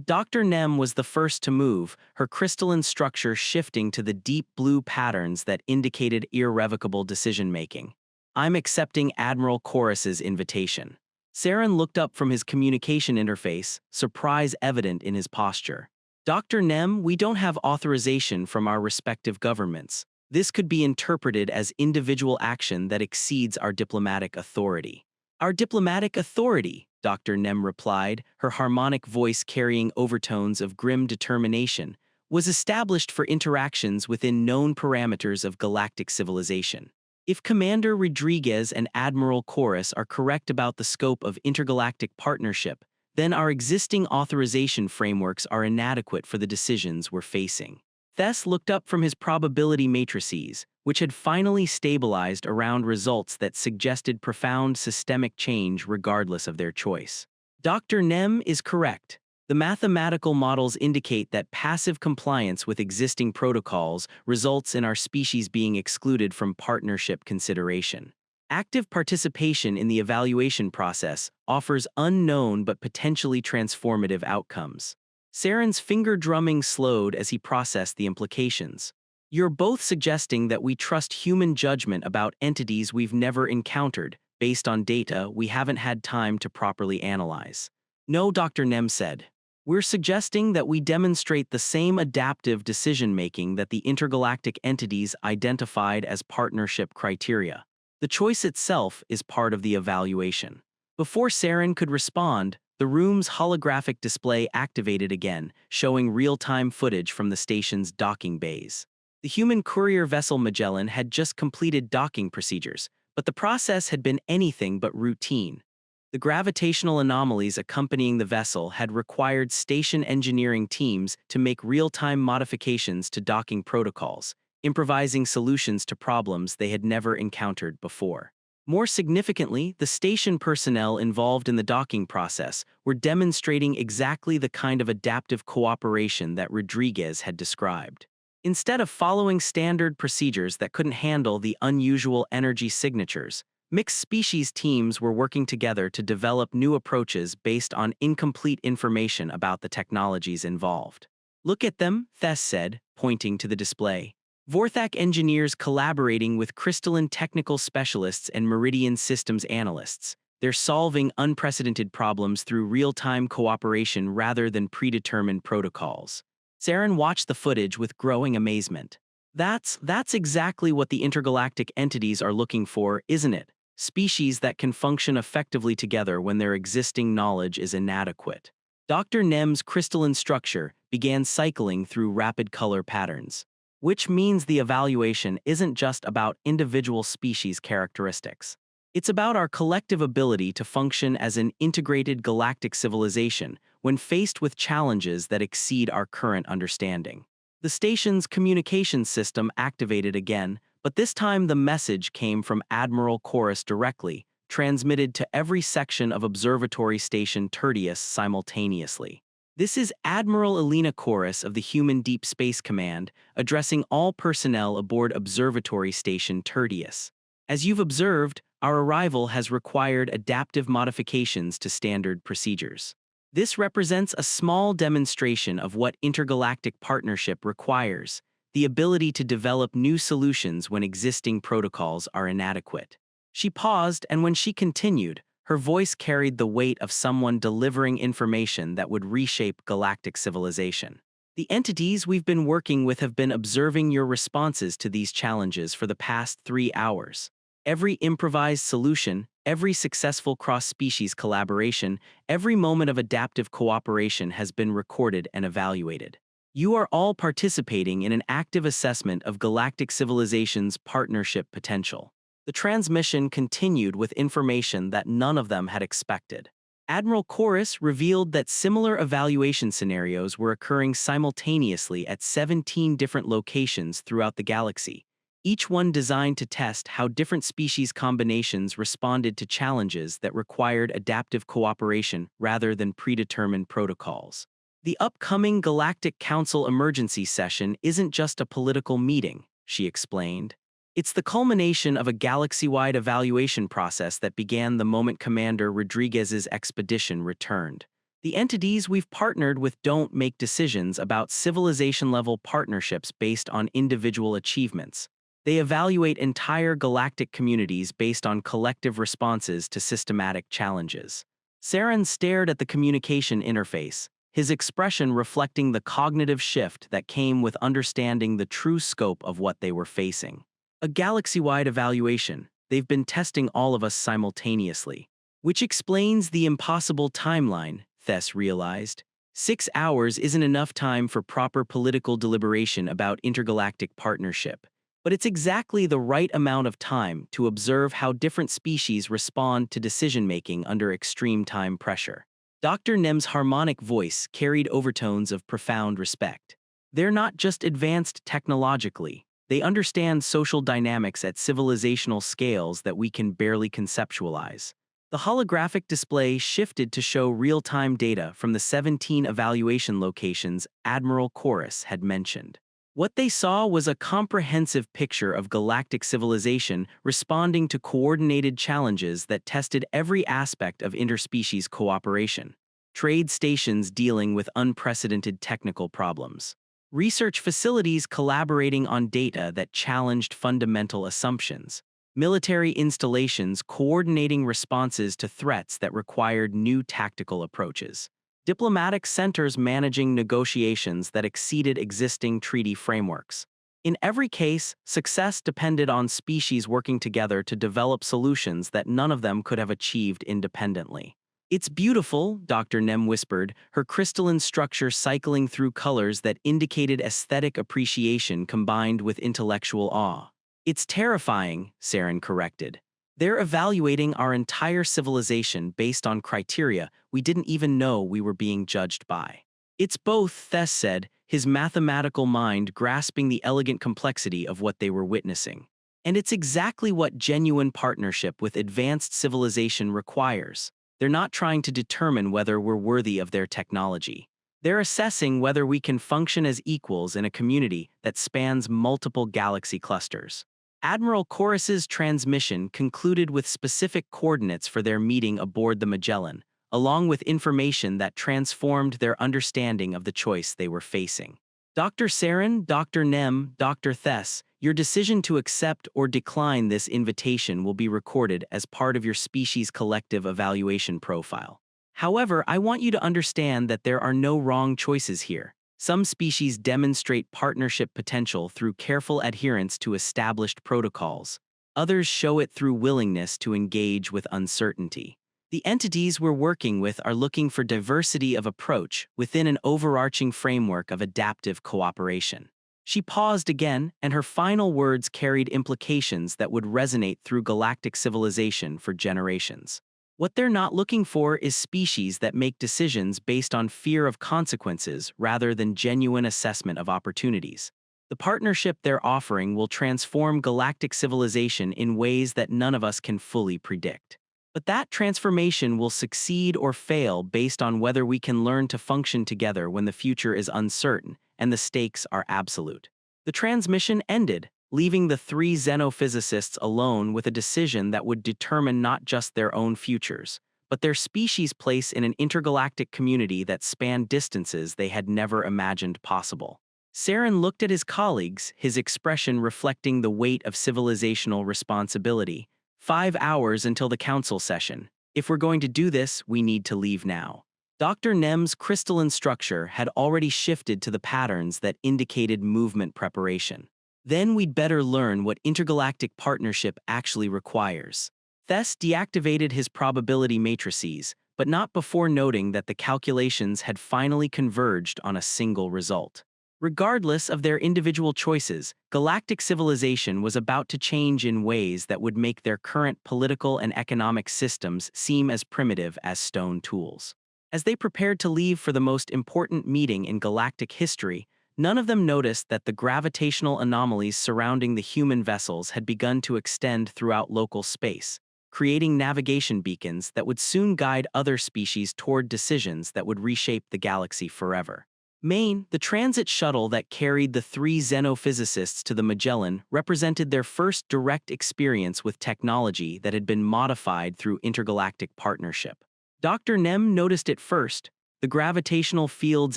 Dr. Nem was the first to move, her crystalline structure shifting to the deep blue patterns that indicated irrevocable decision-making. "I'm accepting Admiral Chorus's invitation." Saren looked up from his communication interface, surprise evident in his posture. "Dr. Nem, we don't have authorization from our respective governments. This could be interpreted as individual action that exceeds our diplomatic authority." "Our diplomatic authority," Dr. Nem replied, her harmonic voice carrying overtones of grim determination, "was established for interactions within known parameters of galactic civilization. If Commander Rodriguez and Admiral Chorus are correct about the scope of intergalactic partnership, then our existing authorization frameworks are inadequate for the decisions we're facing." Thess looked up from his probability matrices, which had finally stabilized around results that suggested profound systemic change regardless of their choice. "Dr. Nem is correct. The mathematical models indicate that passive compliance with existing protocols results in our species being excluded from partnership consideration. Active participation in the evaluation process offers unknown but potentially transformative outcomes." Saren's finger drumming slowed as he processed the implications. "You're both suggesting that we trust human judgment about entities we've never encountered, based on data we haven't had time to properly analyze." "No," Dr. Nem said. "We're suggesting that we demonstrate the same adaptive decision-making that the intergalactic entities identified as partnership criteria. The choice itself is part of the evaluation." Before Saren could respond, the room's holographic display activated again, showing real-time footage from the station's docking bays. The human courier vessel Magellan had just completed docking procedures, but the process had been anything but routine. The gravitational anomalies accompanying the vessel had required station engineering teams to make real-time modifications to docking protocols, improvising solutions to problems they had never encountered before. More significantly, the station personnel involved in the docking process were demonstrating exactly the kind of adaptive cooperation that Rodriguez had described. Instead of following standard procedures that couldn't handle the unusual energy signatures, mixed species teams were working together to develop new approaches based on incomplete information about the technologies involved. "Look at them," Thess said, pointing to the display. "Vorthak engineers collaborating with crystalline technical specialists and Meridian systems analysts. They're solving unprecedented problems through real-time cooperation rather than predetermined protocols." Saren watched the footage with growing amazement. That's exactly what the intergalactic entities are looking for, isn't it? Species that can function effectively together when their existing knowledge is inadequate. Dr. Nem's crystalline structure began cycling through rapid color patterns, which means the evaluation isn't just about individual species characteristics. It's about our collective ability to function as an integrated galactic civilization when faced with challenges that exceed our current understanding. The station's communications system activated again, but this time the message came from Admiral Chorus directly, transmitted to every section of Observatory Station Tertius simultaneously. This is Admiral Elena Chorus of the Human Deep Space Command, addressing all personnel aboard Observatory Station Tertius. As you've observed, our arrival has required adaptive modifications to standard procedures. This represents a small demonstration of what intergalactic partnership requires: the ability to develop new solutions when existing protocols are inadequate. She paused, and when she continued, her voice carried the weight of someone delivering information that would reshape galactic civilization. The entities we've been working with have been observing your responses to these challenges for the past 3 hours. Every improvised solution, every successful cross-species collaboration, every moment of adaptive cooperation has been recorded and evaluated. You are all participating in an active assessment of galactic civilization's partnership potential. The transmission continued with information that none of them had expected. Admiral Chorus revealed that similar evaluation scenarios were occurring simultaneously at 17 different locations throughout the galaxy, each one designed to test how different species combinations responded to challenges that required adaptive cooperation rather than predetermined protocols. The upcoming Galactic Council emergency session isn't just a political meeting, she explained. It's the culmination of a galaxy-wide evaluation process that began the moment Commander Rodriguez's expedition returned. The entities we've partnered with don't make decisions about civilization-level partnerships based on individual achievements. They evaluate entire galactic communities based on collective responses to systematic challenges. Saren stared at the communication interface, his expression reflecting the cognitive shift that came with understanding the true scope of what they were facing. A galaxy-wide evaluation. They've been testing all of us simultaneously. Which explains the impossible timeline, Thess realized. 6 hours isn't enough time for proper political deliberation about intergalactic partnership. But it's exactly the right amount of time to observe how different species respond to decision-making under extreme time pressure. Dr. Nem's harmonic voice carried overtones of profound respect. They're not just advanced technologically. They understand social dynamics at civilizational scales that we can barely conceptualize. The holographic display shifted to show real-time data from the 17 evaluation locations Admiral Chorus had mentioned. What they saw was a comprehensive picture of galactic civilization responding to coordinated challenges that tested every aspect of interspecies cooperation. Trade stations dealing with unprecedented technical problems. Research facilities collaborating on data that challenged fundamental assumptions. Military installations coordinating responses to threats that required new tactical approaches. Diplomatic centers managing negotiations that exceeded existing treaty frameworks. In every case, success depended on species working together to develop solutions that none of them could have achieved independently. "It's beautiful," Dr. Nem whispered, her crystalline structure cycling through colors that indicated aesthetic appreciation combined with intellectual awe. "It's terrifying," Saren corrected. "They're evaluating our entire civilization based on criteria we didn't even know we were being judged by." "It's both," Thess said, his mathematical mind grasping the elegant complexity of what they were witnessing. "And it's exactly what genuine partnership with advanced civilization requires. They're not trying to determine whether we're worthy of their technology. They're assessing whether we can function as equals in a community that spans multiple galaxy clusters." Admiral Chorus's transmission concluded with specific coordinates for their meeting aboard the Magellan, along with information that transformed their understanding of the choice they were facing. "Dr. Saren, Dr. Nem, Dr. Thess, your decision to accept or decline this invitation will be recorded as part of your species' collective evaluation profile. However, I want you to understand that there are no wrong choices here. Some species demonstrate partnership potential through careful adherence to established protocols. Others show it through willingness to engage with uncertainty. The entities we're working with are looking for diversity of approach within an overarching framework of adaptive cooperation." She paused again, and her final words carried implications that would resonate through galactic civilization for generations. What they're not looking for is species that make decisions based on fear of consequences rather than genuine assessment of opportunities. The partnership they're offering will transform galactic civilization in ways that none of us can fully predict. But that transformation will succeed or fail based on whether we can learn to function together when the future is uncertain and the stakes are absolute. The transmission ended, leaving the three xenophysicists alone with a decision that would determine not just their own futures, but their species' place in an intergalactic community that spanned distances they had never imagined possible. Saren looked at his colleagues, his expression reflecting the weight of civilizational responsibility. 5 hours until the council session. If we're going to do this, we need to leave now. Dr. Nem's crystalline structure had already shifted to the patterns that indicated movement preparation. Then we'd better learn what intergalactic partnership actually requires. Thess deactivated his probability matrices, but not before noting that the calculations had finally converged on a single result. Regardless of their individual choices, galactic civilization was about to change in ways that would make their current political and economic systems seem as primitive as stone tools. As they prepared to leave for the most important meeting in galactic history, none of them noticed that the gravitational anomalies surrounding the human vessels had begun to extend throughout local space, creating navigation beacons that would soon guide other species toward decisions that would reshape the galaxy forever. Maine, the transit shuttle that carried the three xenophysicists to the Magellan, represented their first direct experience with technology that had been modified through intergalactic partnership. Dr. Nem noticed it first. The gravitational fields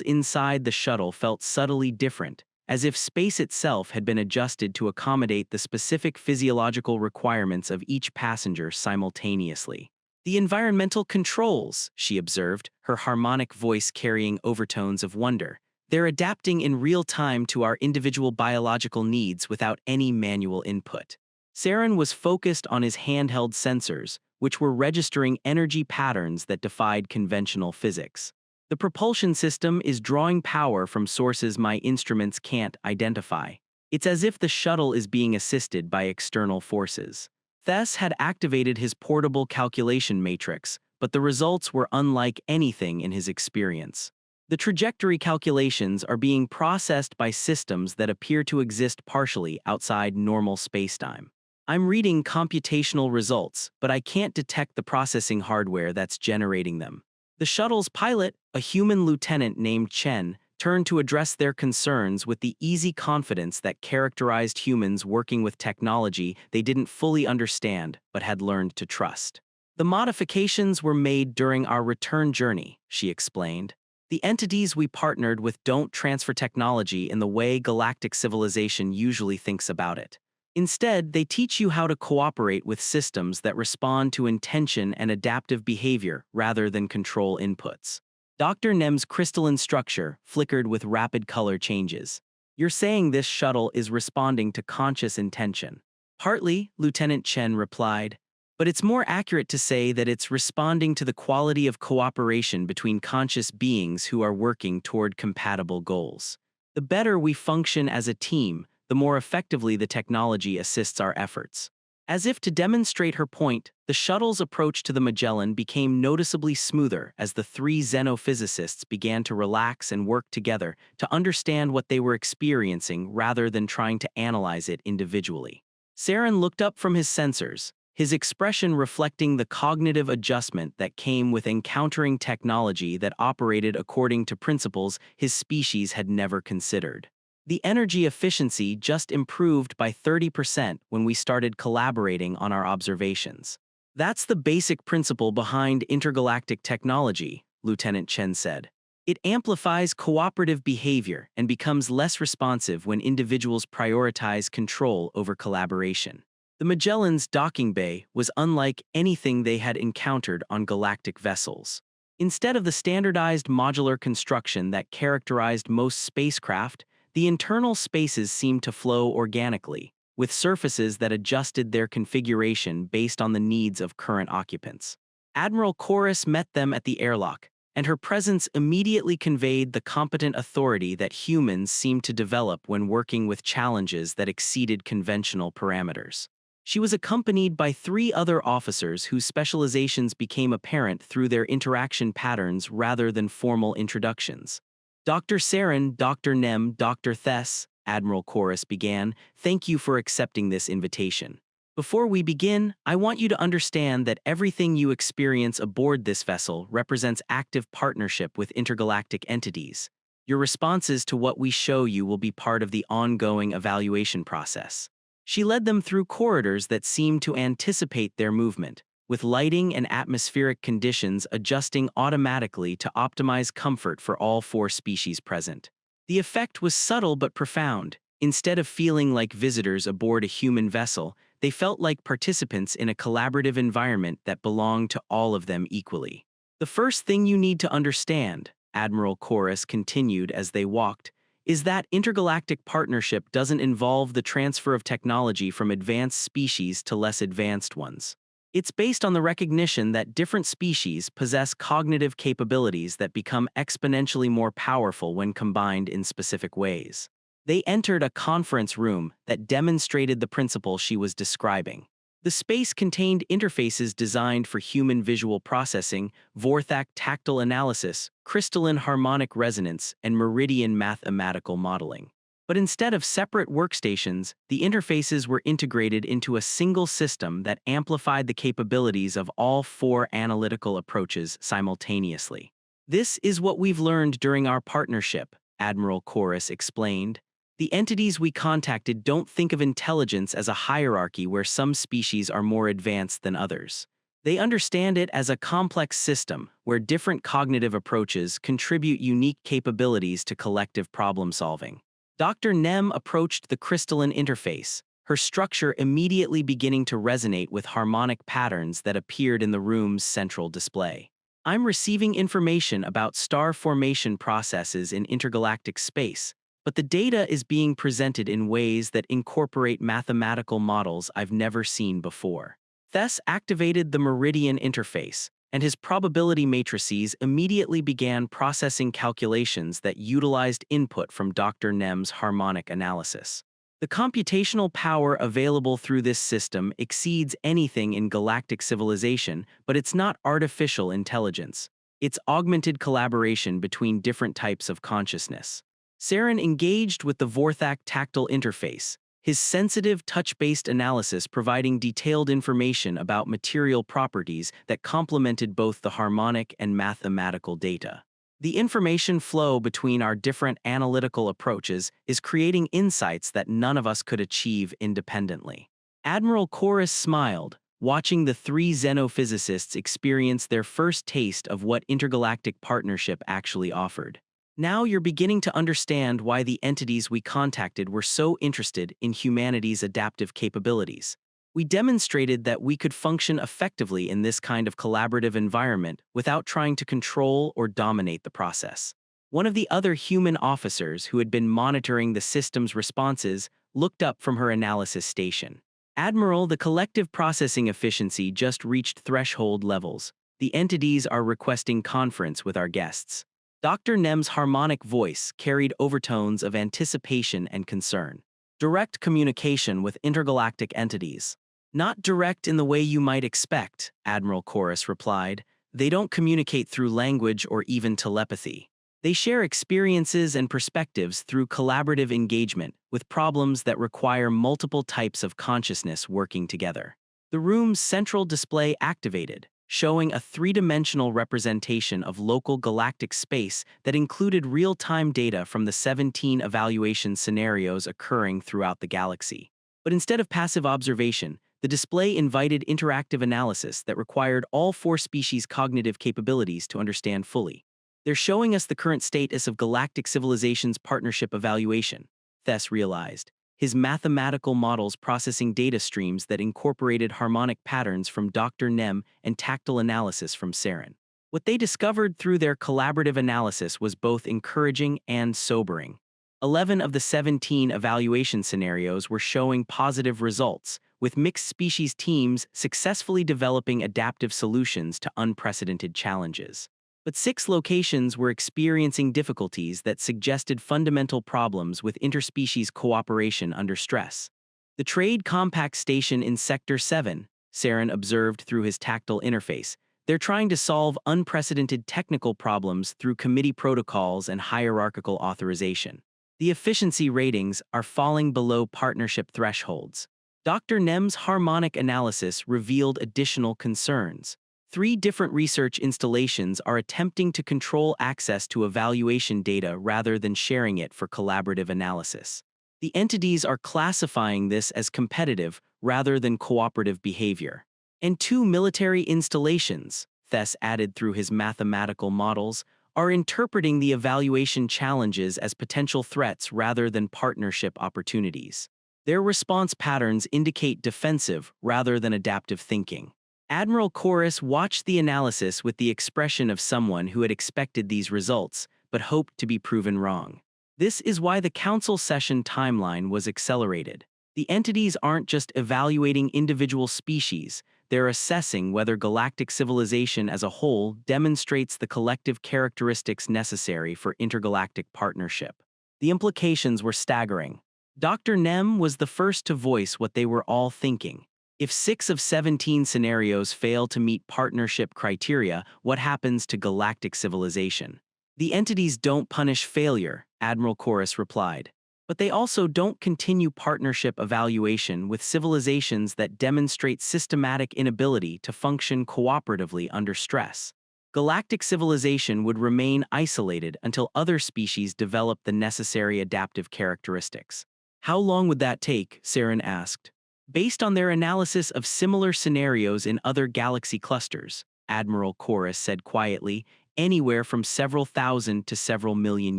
inside the shuttle felt subtly different, as if space itself had been adjusted to accommodate the specific physiological requirements of each passenger simultaneously. The environmental controls, she observed, her harmonic voice carrying overtones of wonder. They're adapting in real time to our individual biological needs without any manual input. Saren was focused on his handheld sensors, which were registering energy patterns that defied conventional physics. The propulsion system is drawing power from sources my instruments can't identify. It's as if the shuttle is being assisted by external forces. Thess had activated his portable calculation matrix, but the results were unlike anything in his experience. The trajectory calculations are being processed by systems that appear to exist partially outside normal spacetime. I'm reading computational results, but I can't detect the processing hardware that's generating them. The shuttle's pilot, a human lieutenant named Chen, turned to address their concerns with the easy confidence that characterized humans working with technology they didn't fully understand but had learned to trust. The modifications were made during our return journey, she explained. The entities we partnered with don't transfer technology in the way galactic civilization usually thinks about it. Instead, they teach you how to cooperate with systems that respond to intention and adaptive behavior rather than control inputs. Dr. Nem's crystalline structure flickered with rapid color changes. You're saying this shuttle is responding to conscious intention. Partly, Lieutenant Chen replied, but it's more accurate to say that it's responding to the quality of cooperation between conscious beings who are working toward compatible goals. The better we function as a team, the more effectively the technology assists our efforts. As if to demonstrate her point, the shuttle's approach to the Magellan became noticeably smoother as the three xenophysicists began to relax and work together to understand what they were experiencing rather than trying to analyze it individually. Saren looked up from his sensors, his expression reflecting the cognitive adjustment that came with encountering technology that operated according to principles his species had never considered. The energy efficiency just improved by 30% when we started collaborating on our observations. That's the basic principle behind intergalactic technology, Lieutenant Chen said. It amplifies cooperative behavior and becomes less responsive when individuals prioritize control over collaboration. The Magellan's docking bay was unlike anything they had encountered on galactic vessels. Instead of the standardized modular construction that characterized most spacecraft, the internal spaces seemed to flow organically, with surfaces that adjusted their configuration based on the needs of current occupants. Admiral Chorus met them at the airlock, and her presence immediately conveyed the competent authority that humans seem to develop when working with challenges that exceeded conventional parameters. She was accompanied by 3 other officers whose specializations became apparent through their interaction patterns rather than formal introductions. Dr. Saren, Dr. Nem, Dr. Thess, Admiral Chorus began, thank you for accepting this invitation. Before we begin, I want you to understand that everything you experience aboard this vessel represents active partnership with intergalactic entities. Your responses to what we show you will be part of the ongoing evaluation process. She led them through corridors that seemed to anticipate their movement, with lighting and atmospheric conditions adjusting automatically to optimize comfort for all four species present. The effect was subtle but profound. Instead of feeling like visitors aboard a human vessel, they felt like participants in a collaborative environment that belonged to all of them equally. The first thing you need to understand, Admiral Chorus continued as they walked, is that intergalactic partnership doesn't involve the transfer of technology from advanced species to less advanced ones. It's based on the recognition that different species possess cognitive capabilities that become exponentially more powerful when combined in specific ways. They entered a conference room that demonstrated the principle she was describing. The space contained interfaces designed for human visual processing, Vorthak tactile analysis, crystalline harmonic resonance, and meridian mathematical modeling. But instead of separate workstations, the interfaces were integrated into a single system that amplified the capabilities of all four analytical approaches simultaneously. This is what we've learned during our partnership, Admiral Chorus explained. The entities we contacted don't think of intelligence as a hierarchy where some species are more advanced than others. They understand it as a complex system where different cognitive approaches contribute unique capabilities to collective problem solving. Dr. Nem approached the crystalline interface, her structure immediately beginning to resonate with harmonic patterns that appeared in the room's central display. I'm receiving information about star formation processes in intergalactic space, but the data is being presented in ways that incorporate mathematical models I've never seen before. Thes activated the meridian interface, and his probability matrices immediately began processing calculations that utilized input from Dr. Nem's harmonic analysis. The computational power available through this system exceeds anything in galactic civilization, but it's not artificial intelligence. It's augmented collaboration between different types of consciousness. Saren engaged with the Vorthak tactile interface, his sensitive touch-based analysis providing detailed information about material properties that complemented both the harmonic and mathematical data. The information flow between our different analytical approaches is creating insights that none of us could achieve independently. Admiral Chorus smiled, watching the three xenophysicists experience their first taste of what intergalactic partnership actually offered. Now you're beginning to understand why the entities we contacted were so interested in humanity's adaptive capabilities. We demonstrated that we could function effectively in this kind of collaborative environment without trying to control or dominate the process. One of the other human officers who had been monitoring the system's responses looked up from her analysis station. Admiral, the collective processing efficiency just reached threshold levels. The entities are requesting conference with our guests. Dr. Nem's harmonic voice carried overtones of anticipation and concern. Direct communication with intergalactic entities. Not direct in the way you might expect, Admiral Chorus replied. They don't communicate through language or even telepathy. They share experiences and perspectives through collaborative engagement with problems that require multiple types of consciousness working together. The room's central display activated, showing a three-dimensional representation of local galactic space that included real-time data from the 17 evaluation scenarios occurring throughout the galaxy. But instead of passive observation, the display invited interactive analysis that required all four species' cognitive capabilities to understand fully. They're showing us the current status of galactic civilization's partnership evaluation, Thes realized, his mathematical models processing data streams that incorporated harmonic patterns from Dr. Nem and tactile analysis from Saren. What they discovered through their collaborative analysis was both encouraging and sobering. 11 of the 17 evaluation scenarios were showing positive results, with mixed species teams successfully developing adaptive solutions to unprecedented challenges. But 6 locations were experiencing difficulties that suggested fundamental problems with interspecies cooperation under stress. The Trade Compact Station in Sector 7, Saren observed through his tactile interface, they're trying to solve unprecedented technical problems through committee protocols and hierarchical authorization. The efficiency ratings are falling below partnership thresholds. Dr. Nem's harmonic analysis revealed additional concerns. Three different research installations are attempting to control access to evaluation data rather than sharing it for collaborative analysis. The entities are classifying this as competitive rather than cooperative behavior. And two military installations, Thess added through his mathematical models, are interpreting the evaluation challenges as potential threats rather than partnership opportunities. Their response patterns indicate defensive rather than adaptive thinking. Admiral Chorus watched the analysis with the expression of someone who had expected these results, but hoped to be proven wrong. This is why the council session timeline was accelerated. The entities aren't just evaluating individual species, they're assessing whether galactic civilization as a whole demonstrates the collective characteristics necessary for intergalactic partnership. The implications were staggering. Dr. Nem was the first to voice what they were all thinking. If 6 of 17 scenarios fail to meet partnership criteria, what happens to galactic civilization? The entities don't punish failure, Admiral Chorus replied. But they also don't continue partnership evaluation with civilizations that demonstrate systematic inability to function cooperatively under stress. Galactic civilization would remain isolated until other species develop the necessary adaptive characteristics. How long would that take? Saren asked. Based on their analysis of similar scenarios in other galaxy clusters, Admiral Chorus said quietly, anywhere from several thousand to several million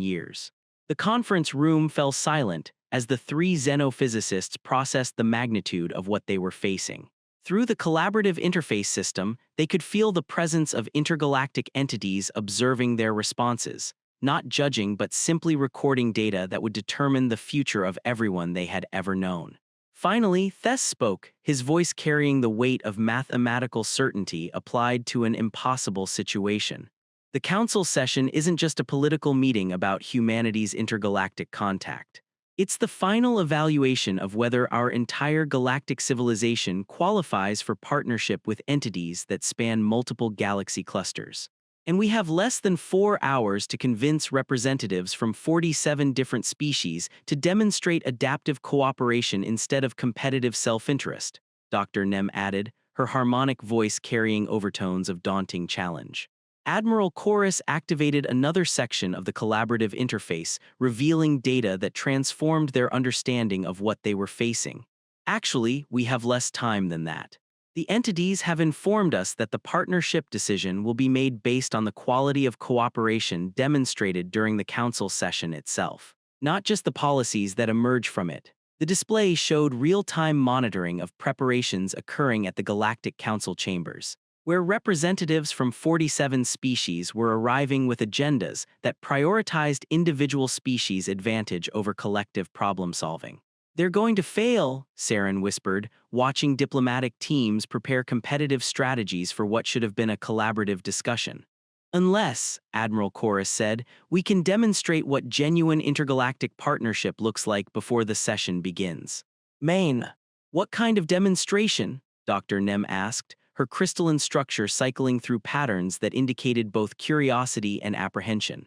years. The conference room fell silent as the three xenophysicists processed the magnitude of what they were facing. Through the collaborative interface system, they could feel the presence of intergalactic entities observing their responses, not judging but simply recording data that would determine the future of everyone they had ever known. Finally, Thess spoke, his voice carrying the weight of mathematical certainty applied to an impossible situation. The council session isn't just a political meeting about humanity's intergalactic contact. It's the final evaluation of whether our entire galactic civilization qualifies for partnership with entities that span multiple galaxy clusters. And we have less than 4 hours to convince representatives from 47 different species to demonstrate adaptive cooperation instead of competitive self-interest, Dr. Nem added, her harmonic voice carrying overtones of daunting challenge. Admiral Chorus activated another section of the collaborative interface, revealing data that transformed their understanding of what they were facing. Actually, we have less time than that. The entities have informed us that the partnership decision will be made based on the quality of cooperation demonstrated during the council session itself, not just the policies that emerge from it. The display showed real-time monitoring of preparations occurring at the Galactic Council chambers, where representatives from 47 species were arriving with agendas that prioritized individual species' advantage over collective problem-solving. They're going to fail, Saren whispered, watching diplomatic teams prepare competitive strategies for what should have been a collaborative discussion. Unless, Admiral Chorus said, we can demonstrate what genuine intergalactic partnership looks like before the session begins. Main, what kind of demonstration? Dr. Nem asked, her crystalline structure cycling through patterns that indicated both curiosity and apprehension.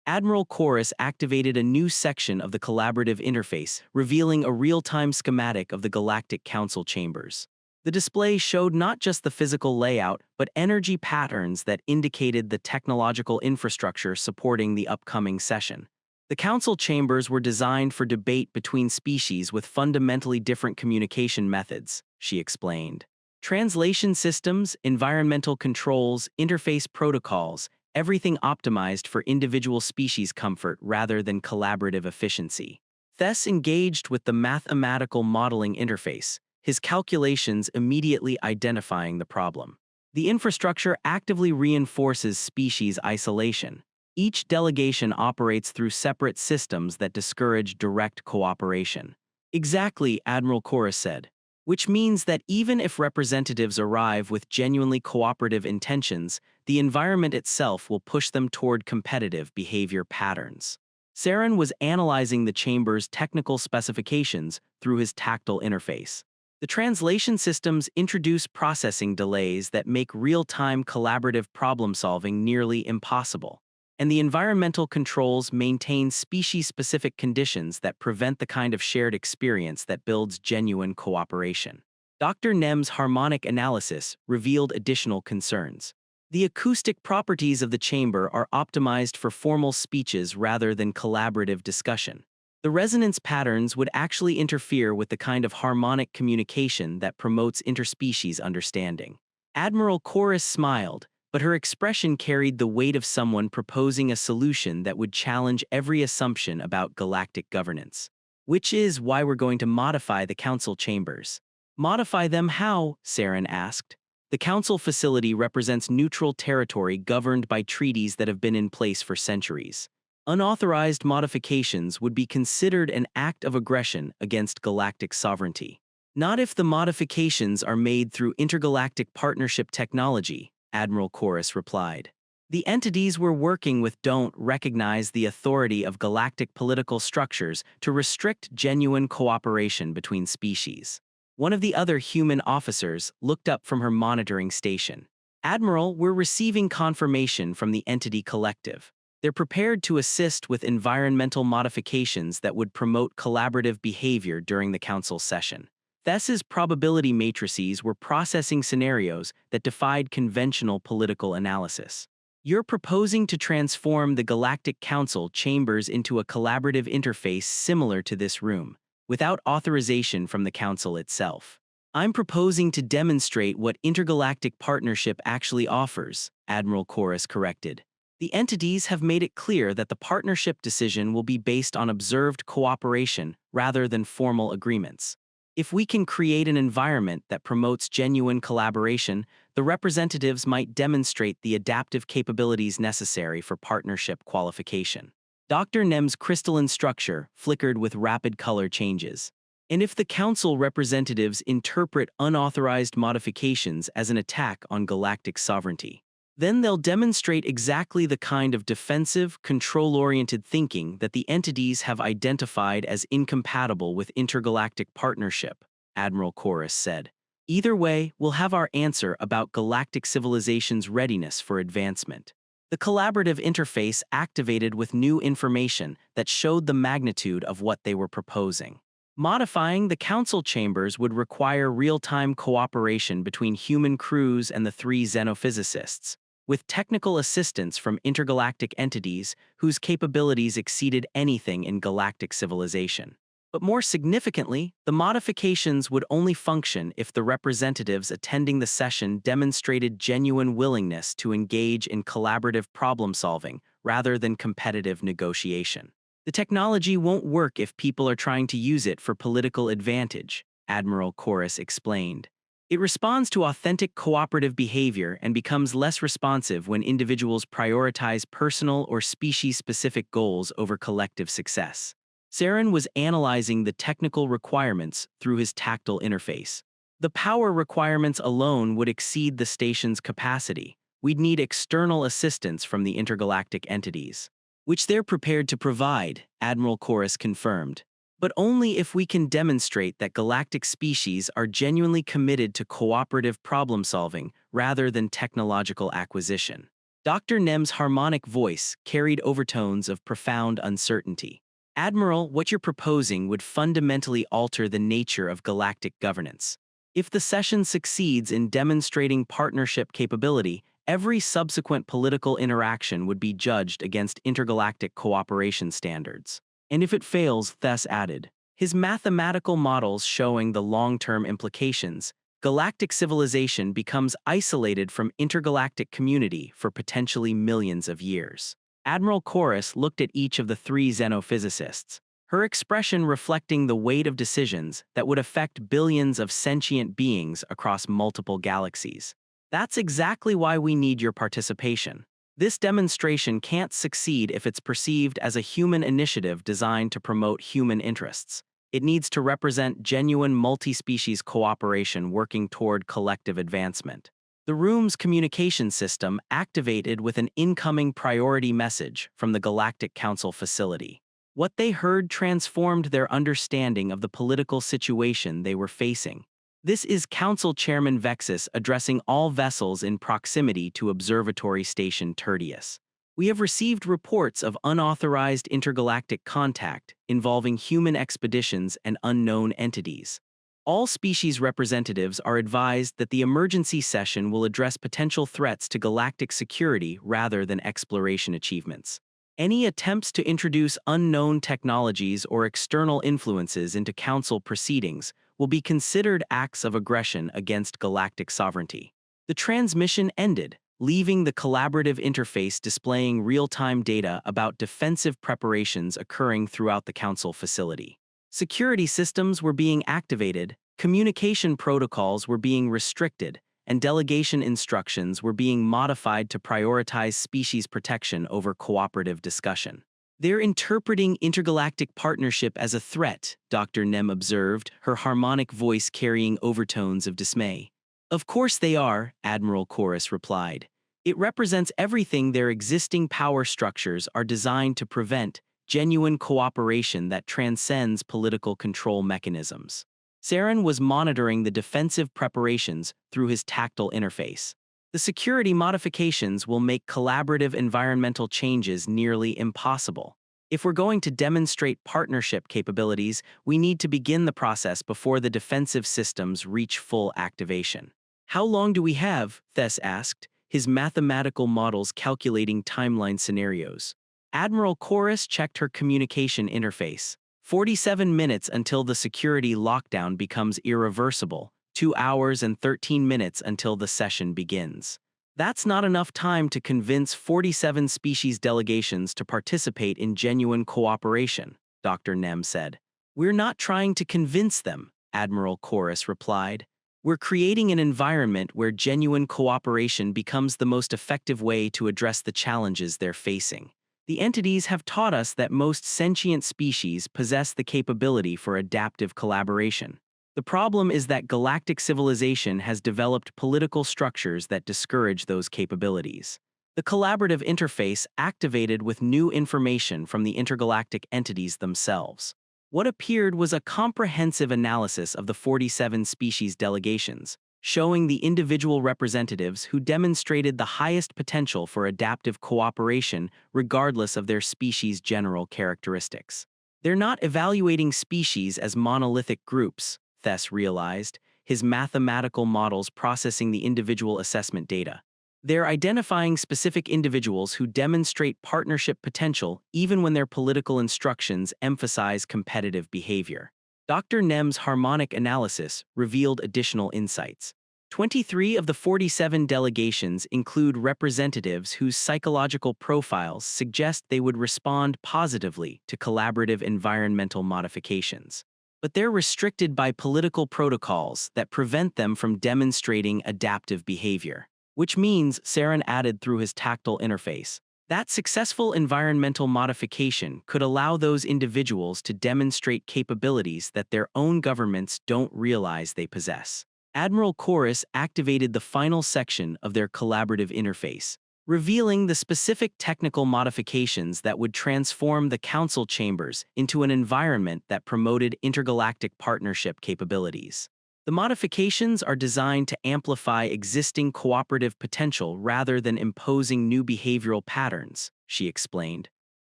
Admiral Chorus activated a new section of the collaborative interface, revealing a real-time schematic of the Galactic Council chambers. The display showed not just the physical layout, but energy patterns that indicated the technological infrastructure supporting the upcoming session. The council chambers were designed for debate between species with fundamentally different communication methods, she explained. Translation systems, environmental controls, interface protocols, everything optimized for individual species comfort rather than collaborative efficiency. Thess engaged with the mathematical modeling interface, his calculations immediately identifying the problem. The infrastructure actively reinforces species isolation. Each delegation operates through separate systems that discourage direct cooperation. Exactly, Admiral Chorus said. Which means that even if representatives arrive with genuinely cooperative intentions, the environment itself will push them toward competitive behavior patterns. Saren was analyzing the chamber's technical specifications through his tactile interface. The translation systems introduce processing delays that make real-time collaborative problem-solving nearly impossible. and the environmental controls maintain species-specific conditions that prevent the kind of shared experience that builds genuine cooperation. Dr. Nem's harmonic analysis revealed additional concerns. The acoustic properties of the chamber are optimized for formal speeches rather than collaborative discussion. The resonance patterns would actually interfere with the kind of harmonic communication that promotes interspecies understanding. Admiral Chorus smiled, but her expression carried the weight of someone proposing a solution that would challenge every assumption about galactic governance. Which is why we're going to modify the council chambers. Modify them how? Saren asked. The council facility represents neutral territory governed by treaties that have been in place for centuries. Unauthorized modifications would be considered an act of aggression against galactic sovereignty. Not if the modifications are made through intergalactic partnership technology, Admiral Chorus replied. The entities we're working with don't recognize the authority of galactic political structures to restrict genuine cooperation between species. One of the other human officers looked up from her monitoring station. Admiral, we're receiving confirmation from the entity collective. They're prepared to assist with environmental modifications that would promote collaborative behavior during the council session. Thes's probability matrices were processing scenarios that defied conventional political analysis. You're proposing to transform the Galactic Council chambers into a collaborative interface similar to this room, without authorization from the Council itself. I'm proposing to demonstrate what intergalactic partnership actually offers, Admiral Chorus corrected. The entities have made it clear that the partnership decision will be based on observed cooperation rather than formal agreements. If we can create an environment that promotes genuine collaboration, the representatives might demonstrate the adaptive capabilities necessary for partnership qualification. Dr. Nem's crystalline structure flickered with rapid color changes. And if the council representatives interpret unauthorized modifications as an attack on galactic sovereignty, then they'll demonstrate exactly the kind of defensive, control-oriented thinking that the entities have identified as incompatible with intergalactic partnership, Admiral Chorus said. Either way, we'll have our answer about galactic civilization's readiness for advancement. The collaborative interface activated with new information that showed the magnitude of what they were proposing. Modifying the council chambers would require real-time cooperation between human crews and the three xenophysicists, with technical assistance from intergalactic entities whose capabilities exceeded anything in galactic civilization. But more significantly, the modifications would only function if the representatives attending the session demonstrated genuine willingness to engage in collaborative problem-solving rather than competitive negotiation. The technology won't work if people are trying to use it for political advantage, Admiral Chorus explained. It responds to authentic cooperative behavior and becomes less responsive when individuals prioritize personal or species-specific goals over collective success. Saren was analyzing the technical requirements through his tactile interface. The power requirements alone would exceed the station's capacity. We'd need external assistance from the intergalactic entities, which they're prepared to provide, Admiral Chorus confirmed. But only if we can demonstrate that galactic species are genuinely committed to cooperative problem-solving rather than technological acquisition. Dr. Nem's harmonic voice carried overtones of profound uncertainty. Admiral, what you're proposing would fundamentally alter the nature of galactic governance. If the session succeeds in demonstrating partnership capability, every subsequent political interaction would be judged against intergalactic cooperation standards. And if it fails, Thes added, his mathematical models showing the long-term implications, galactic civilization becomes isolated from intergalactic community for potentially millions of years. Admiral Chorus looked at each of the three xenophysicists, her expression reflecting the weight of decisions that would affect billions of sentient beings across multiple galaxies. That's exactly why we need your participation. This demonstration can't succeed if it's perceived as a human initiative designed to promote human interests. It needs to represent genuine multi-species cooperation working toward collective advancement. The room's communication system activated with an incoming priority message from the Galactic Council facility. What they heard transformed their understanding of the political situation they were facing. This is Council Chairman Vexus addressing all vessels in proximity to Observatory Station Tertius. We have received reports of unauthorized intergalactic contact involving human expeditions and unknown entities. All species representatives are advised that the emergency session will address potential threats to galactic security rather than exploration achievements. Any attempts to introduce unknown technologies or external influences into Council proceedings will be considered acts of aggression against galactic sovereignty. The transmission ended, leaving the collaborative interface displaying real-time data about defensive preparations occurring throughout the Council facility. Security systems were being activated, communication protocols were being restricted, and delegation instructions were being modified to prioritize species protection over cooperative discussion. They're interpreting intergalactic partnership as a threat, Dr. Nem observed, her harmonic voice carrying overtones of dismay. Of course they are, Admiral Chorus replied. It represents everything their existing power structures are designed to prevent: genuine cooperation that transcends political control mechanisms. Saren was monitoring the defensive preparations through his tactile interface. The security modifications will make collaborative environmental changes nearly impossible. If we're going to demonstrate partnership capabilities, we need to begin the process before the defensive systems reach full activation. How long do we have? Thess asked, his mathematical models calculating timeline scenarios. Admiral Chorus checked her communication interface. 47 minutes until the security lockdown becomes irreversible, 2 hours and 13 minutes until the session begins. That's not enough time to convince 47 species delegations to participate in genuine cooperation, Dr. Nem said. We're not trying to convince them, Admiral Chorus replied. We're creating an environment where genuine cooperation becomes the most effective way to address the challenges they're facing. The entities have taught us that most sentient species possess the capability for adaptive collaboration. The problem is that galactic civilization has developed political structures that discourage those capabilities. The collaborative interface activated with new information from the intergalactic entities themselves. What appeared was a comprehensive analysis of the 47 species delegations, showing the individual representatives who demonstrated the highest potential for adaptive cooperation regardless of their species' general characteristics. They're not evaluating species as monolithic groups, Thess realized, his mathematical models processing the individual assessment data. They're identifying specific individuals who demonstrate partnership potential even when their political instructions emphasize competitive behavior. Dr. Nem's harmonic analysis revealed additional insights. 23 of the 47 delegations include representatives whose psychological profiles suggest they would respond positively to collaborative environmental modifications. But they're restricted by political protocols that prevent them from demonstrating adaptive behavior. Which means, Saren added through his tactile interface, that successful environmental modification could allow those individuals to demonstrate capabilities that their own governments don't realize they possess. Admiral Chorus activated the final section of their collaborative interface, revealing the specific technical modifications that would transform the Council chambers into an environment that promoted intergalactic partnership capabilities. The modifications are designed to amplify existing cooperative potential rather than imposing new behavioral patterns, she explained.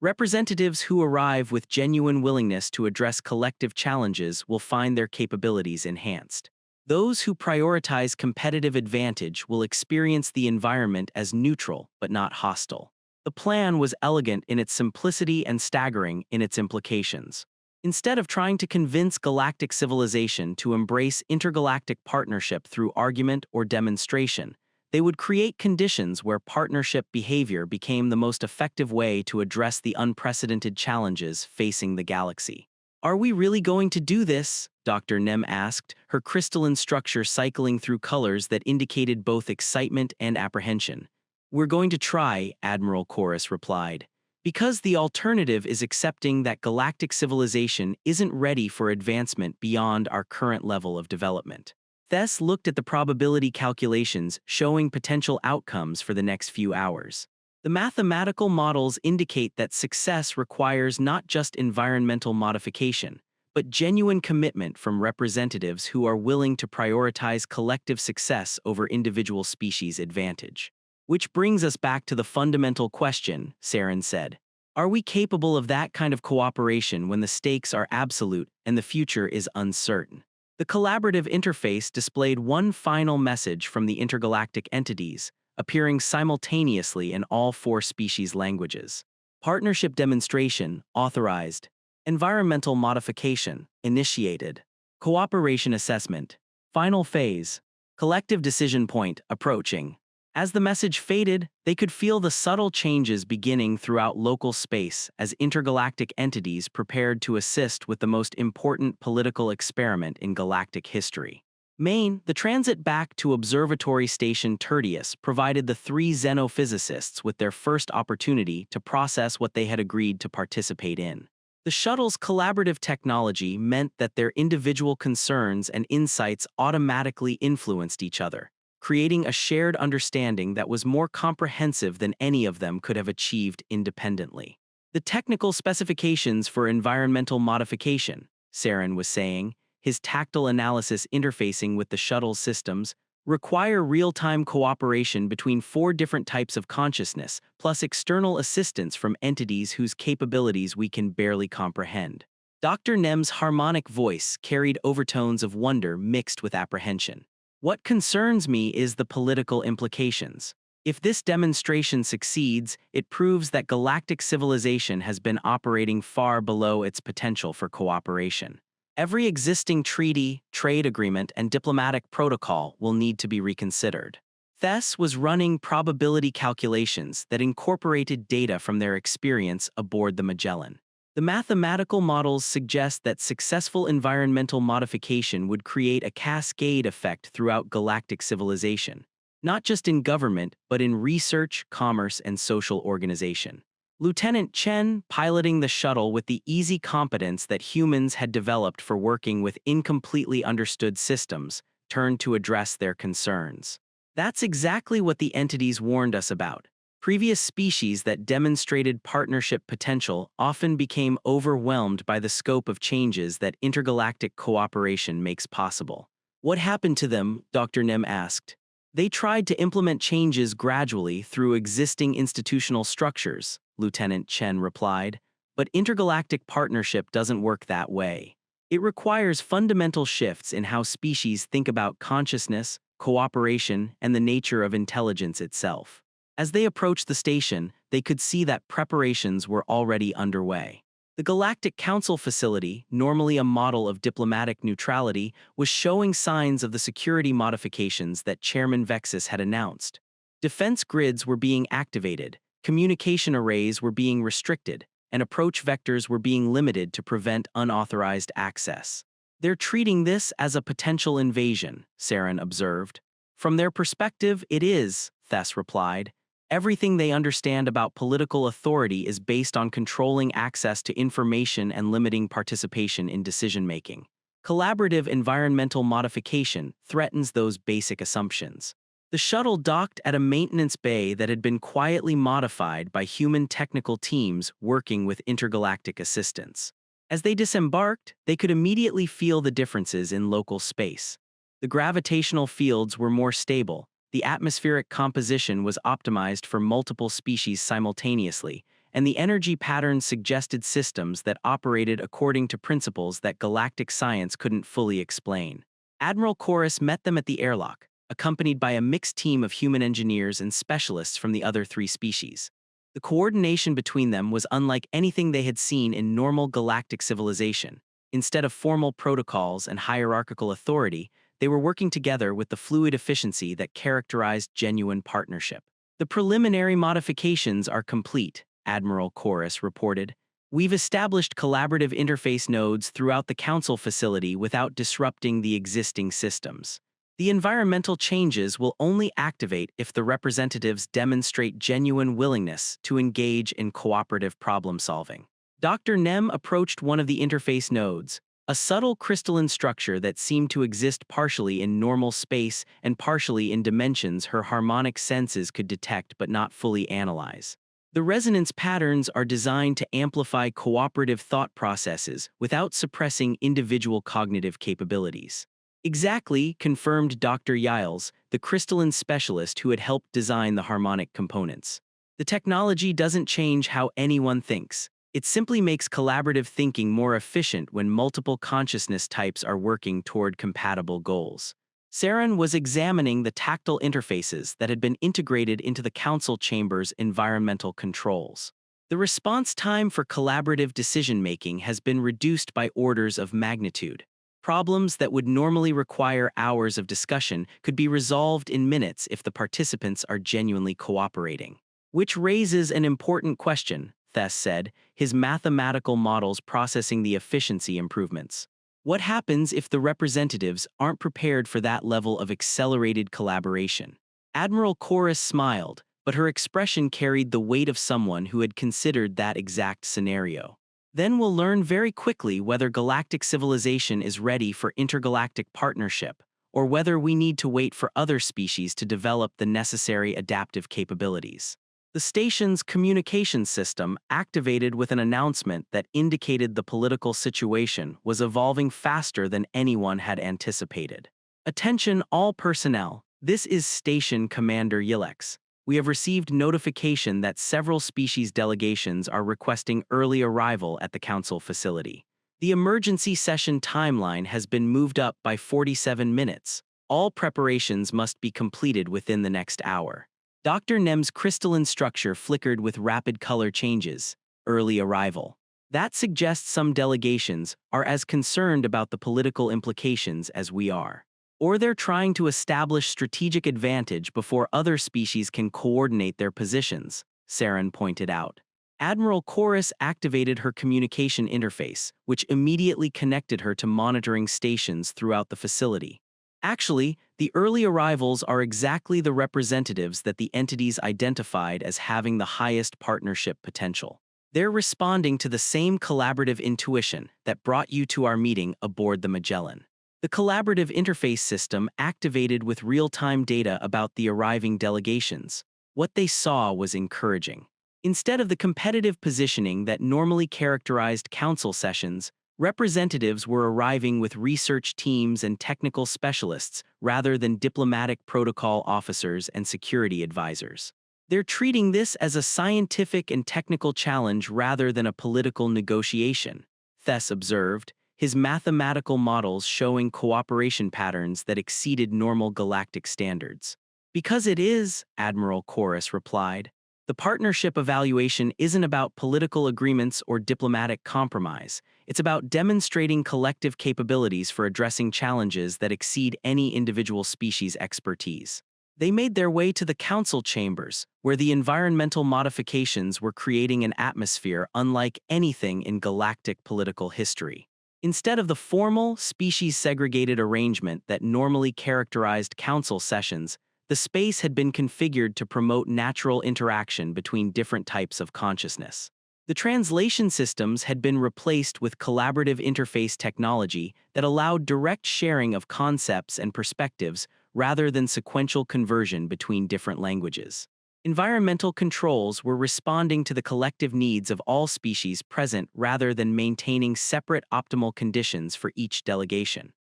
Representatives who arrive with genuine willingness to address collective challenges will find their capabilities enhanced. Those who prioritize competitive advantage will experience the environment as neutral but not hostile. The plan was elegant in its simplicity and staggering in its implications. Instead of trying to convince galactic civilization to embrace intergalactic partnership through argument or demonstration, they would create conditions where partnership behavior became the most effective way to address the unprecedented challenges facing the galaxy. Are we really going to do this? Dr. Nem asked, her crystalline structure cycling through colors that indicated both excitement and apprehension. We're going to try, Admiral Chorus replied. Because the alternative is accepting that galactic civilization isn't ready for advancement beyond our current level of development. Thess looked at the probability calculations showing potential outcomes for the next few hours. The mathematical models indicate that success requires not just environmental modification, but genuine commitment from representatives who are willing to prioritize collective success over individual species advantage. Which brings us back to the fundamental question, Saren said. Are we capable of that kind of cooperation when the stakes are absolute and the future is uncertain? The collaborative interface displayed one final message from the intergalactic entities, appearing simultaneously in all four species' languages. Partnership demonstration, authorized. Environmental modification, initiated. Cooperation assessment, final phase. Collective decision point, approaching. As the message faded, they could feel the subtle changes beginning throughout local space as intergalactic entities prepared to assist with the most important political experiment in galactic history. The transit back to Observatory Station Tertius provided the three xenophysicists with their first opportunity to process what they had agreed to participate in. The shuttle's collaborative technology meant that their individual concerns and insights automatically influenced each other, creating a shared understanding that was more comprehensive than any of them could have achieved independently. The technical specifications for environmental modification, Saren was saying, his tactile analysis interfacing with the shuttle's systems, require real-time cooperation between four different types of consciousness, plus external assistance from entities whose capabilities we can barely comprehend. Dr. Nem's harmonic voice carried overtones of wonder mixed with apprehension. What concerns me is the political implications. If this demonstration succeeds, it proves that galactic civilization has been operating far below its potential for cooperation. Every existing treaty, trade agreement, and diplomatic protocol will need to be reconsidered. Thess was running probability calculations that incorporated data from their experience aboard the Magellan. The mathematical models suggest that successful environmental modification would create a cascade effect throughout galactic civilization, not just in government, but in research, commerce, and social organization. Lieutenant Chen, piloting the shuttle with the easy competence that humans had developed for working with incompletely understood systems, turned to address their concerns. That's exactly what the entities warned us about. Previous species that demonstrated partnership potential often became overwhelmed by the scope of changes that intergalactic cooperation makes possible. What happened to them? Dr. Nem asked. They tried to implement changes gradually through existing institutional structures, Lieutenant Chen replied, but intergalactic partnership doesn't work that way. It requires fundamental shifts in how species think about consciousness, cooperation, and the nature of intelligence itself. As they approached the station, they could see that preparations were already underway. The Galactic Council facility, normally a model of diplomatic neutrality, was showing signs of the security modifications that Chairman Vexus had announced. Defense grids were being activated, communication arrays were being restricted, and approach vectors were being limited to prevent unauthorized access. They're treating this as a potential invasion, Saren observed. From their perspective, it is, Thess replied. Everything they understand about political authority is based on controlling access to information and limiting participation in decision-making. Collaborative environmental modification threatens those basic assumptions. The shuttle docked at a maintenance bay that had been quietly modified by human technical teams working with intergalactic assistance. As they disembarked, they could immediately feel the differences in local space. The gravitational fields were more stable. The atmospheric composition was optimized for multiple species simultaneously, and the energy patterns suggested systems that operated according to principles that galactic science couldn't fully explain. Admiral Chorus met them at the airlock, accompanied by a mixed team of human engineers and specialists from the other three species. The coordination between them was unlike anything they had seen in normal galactic civilization. Instead of formal protocols and hierarchical authority, they were working together with the fluid efficiency that characterized genuine partnership. The preliminary modifications are complete, Admiral Chorus reported. We've established collaborative interface nodes throughout the Council facility without disrupting the existing systems. The environmental changes will only activate if the representatives demonstrate genuine willingness to engage in cooperative problem-solving. Dr. Nem approached one of the interface nodes, a subtle crystalline structure that seemed to exist partially in normal space and partially in dimensions her harmonic senses could detect but not fully analyze. The resonance patterns are designed to amplify cooperative thought processes without suppressing individual cognitive capabilities. Exactly, confirmed Dr. Yiles, the crystalline specialist who had helped design the harmonic components. The technology doesn't change how anyone thinks. It simply makes collaborative thinking more efficient when multiple consciousness types are working toward compatible goals. Saren was examining the tactile interfaces that had been integrated into the council chamber's environmental controls. The response time for collaborative decision-making has been reduced by orders of magnitude. Problems that would normally require hours of discussion could be resolved in minutes if the participants are genuinely cooperating. Which raises an important question, Thess said, his mathematical models processing the efficiency improvements. What happens if the representatives aren't prepared for that level of accelerated collaboration? Admiral Chorus smiled, but her expression carried the weight of someone who had considered that exact scenario. Then we'll learn very quickly whether galactic civilization is ready for intergalactic partnership, or whether we need to wait for other species to develop the necessary adaptive capabilities. The station's communication system activated with an announcement that indicated the political situation was evolving faster than anyone had anticipated. Attention all personnel, this is Station Commander Yilex. We have received notification that several species delegations are requesting early arrival at the council facility. The emergency session timeline has been moved up by 47 minutes. All preparations must be completed within the next hour. Dr. Nem's crystalline structure flickered with rapid color changes. Early arrival. That suggests some delegations are as concerned about the political implications as we are. Or they're trying to establish strategic advantage before other species can coordinate their positions, Saren pointed out. Admiral Chorus activated her communication interface, which immediately connected her to monitoring stations throughout the facility. Actually, the early arrivals are exactly the representatives that the entities identified as having the highest partnership potential. They're responding to the same collaborative intuition that brought you to our meeting aboard the Magellan. The collaborative interface system activated with real-time data about the arriving delegations. What they saw was encouraging. Instead of the competitive positioning that normally characterized council sessions, representatives were arriving with research teams and technical specialists rather than diplomatic protocol officers and security advisors. They're treating this as a scientific and technical challenge rather than a political negotiation, Thess observed, his mathematical models showing cooperation patterns that exceeded normal galactic standards. Because it is, Admiral Chorus replied. The partnership evaluation isn't about political agreements or diplomatic compromise. It's about demonstrating collective capabilities for addressing challenges that exceed any individual species' expertise. They made their way to the council chambers, where the environmental modifications were creating an atmosphere unlike anything in galactic political history. Instead of the formal, species-segregated arrangement that normally characterized council sessions, the space had been configured to promote natural interaction between different types of consciousness. The translation systems had been replaced with collaborative interface technology that allowed direct sharing of concepts and perspectives rather than sequential conversion between different languages. Environmental controls were responding to the collective needs of all species present rather than maintaining separate optimal conditions for each delegation.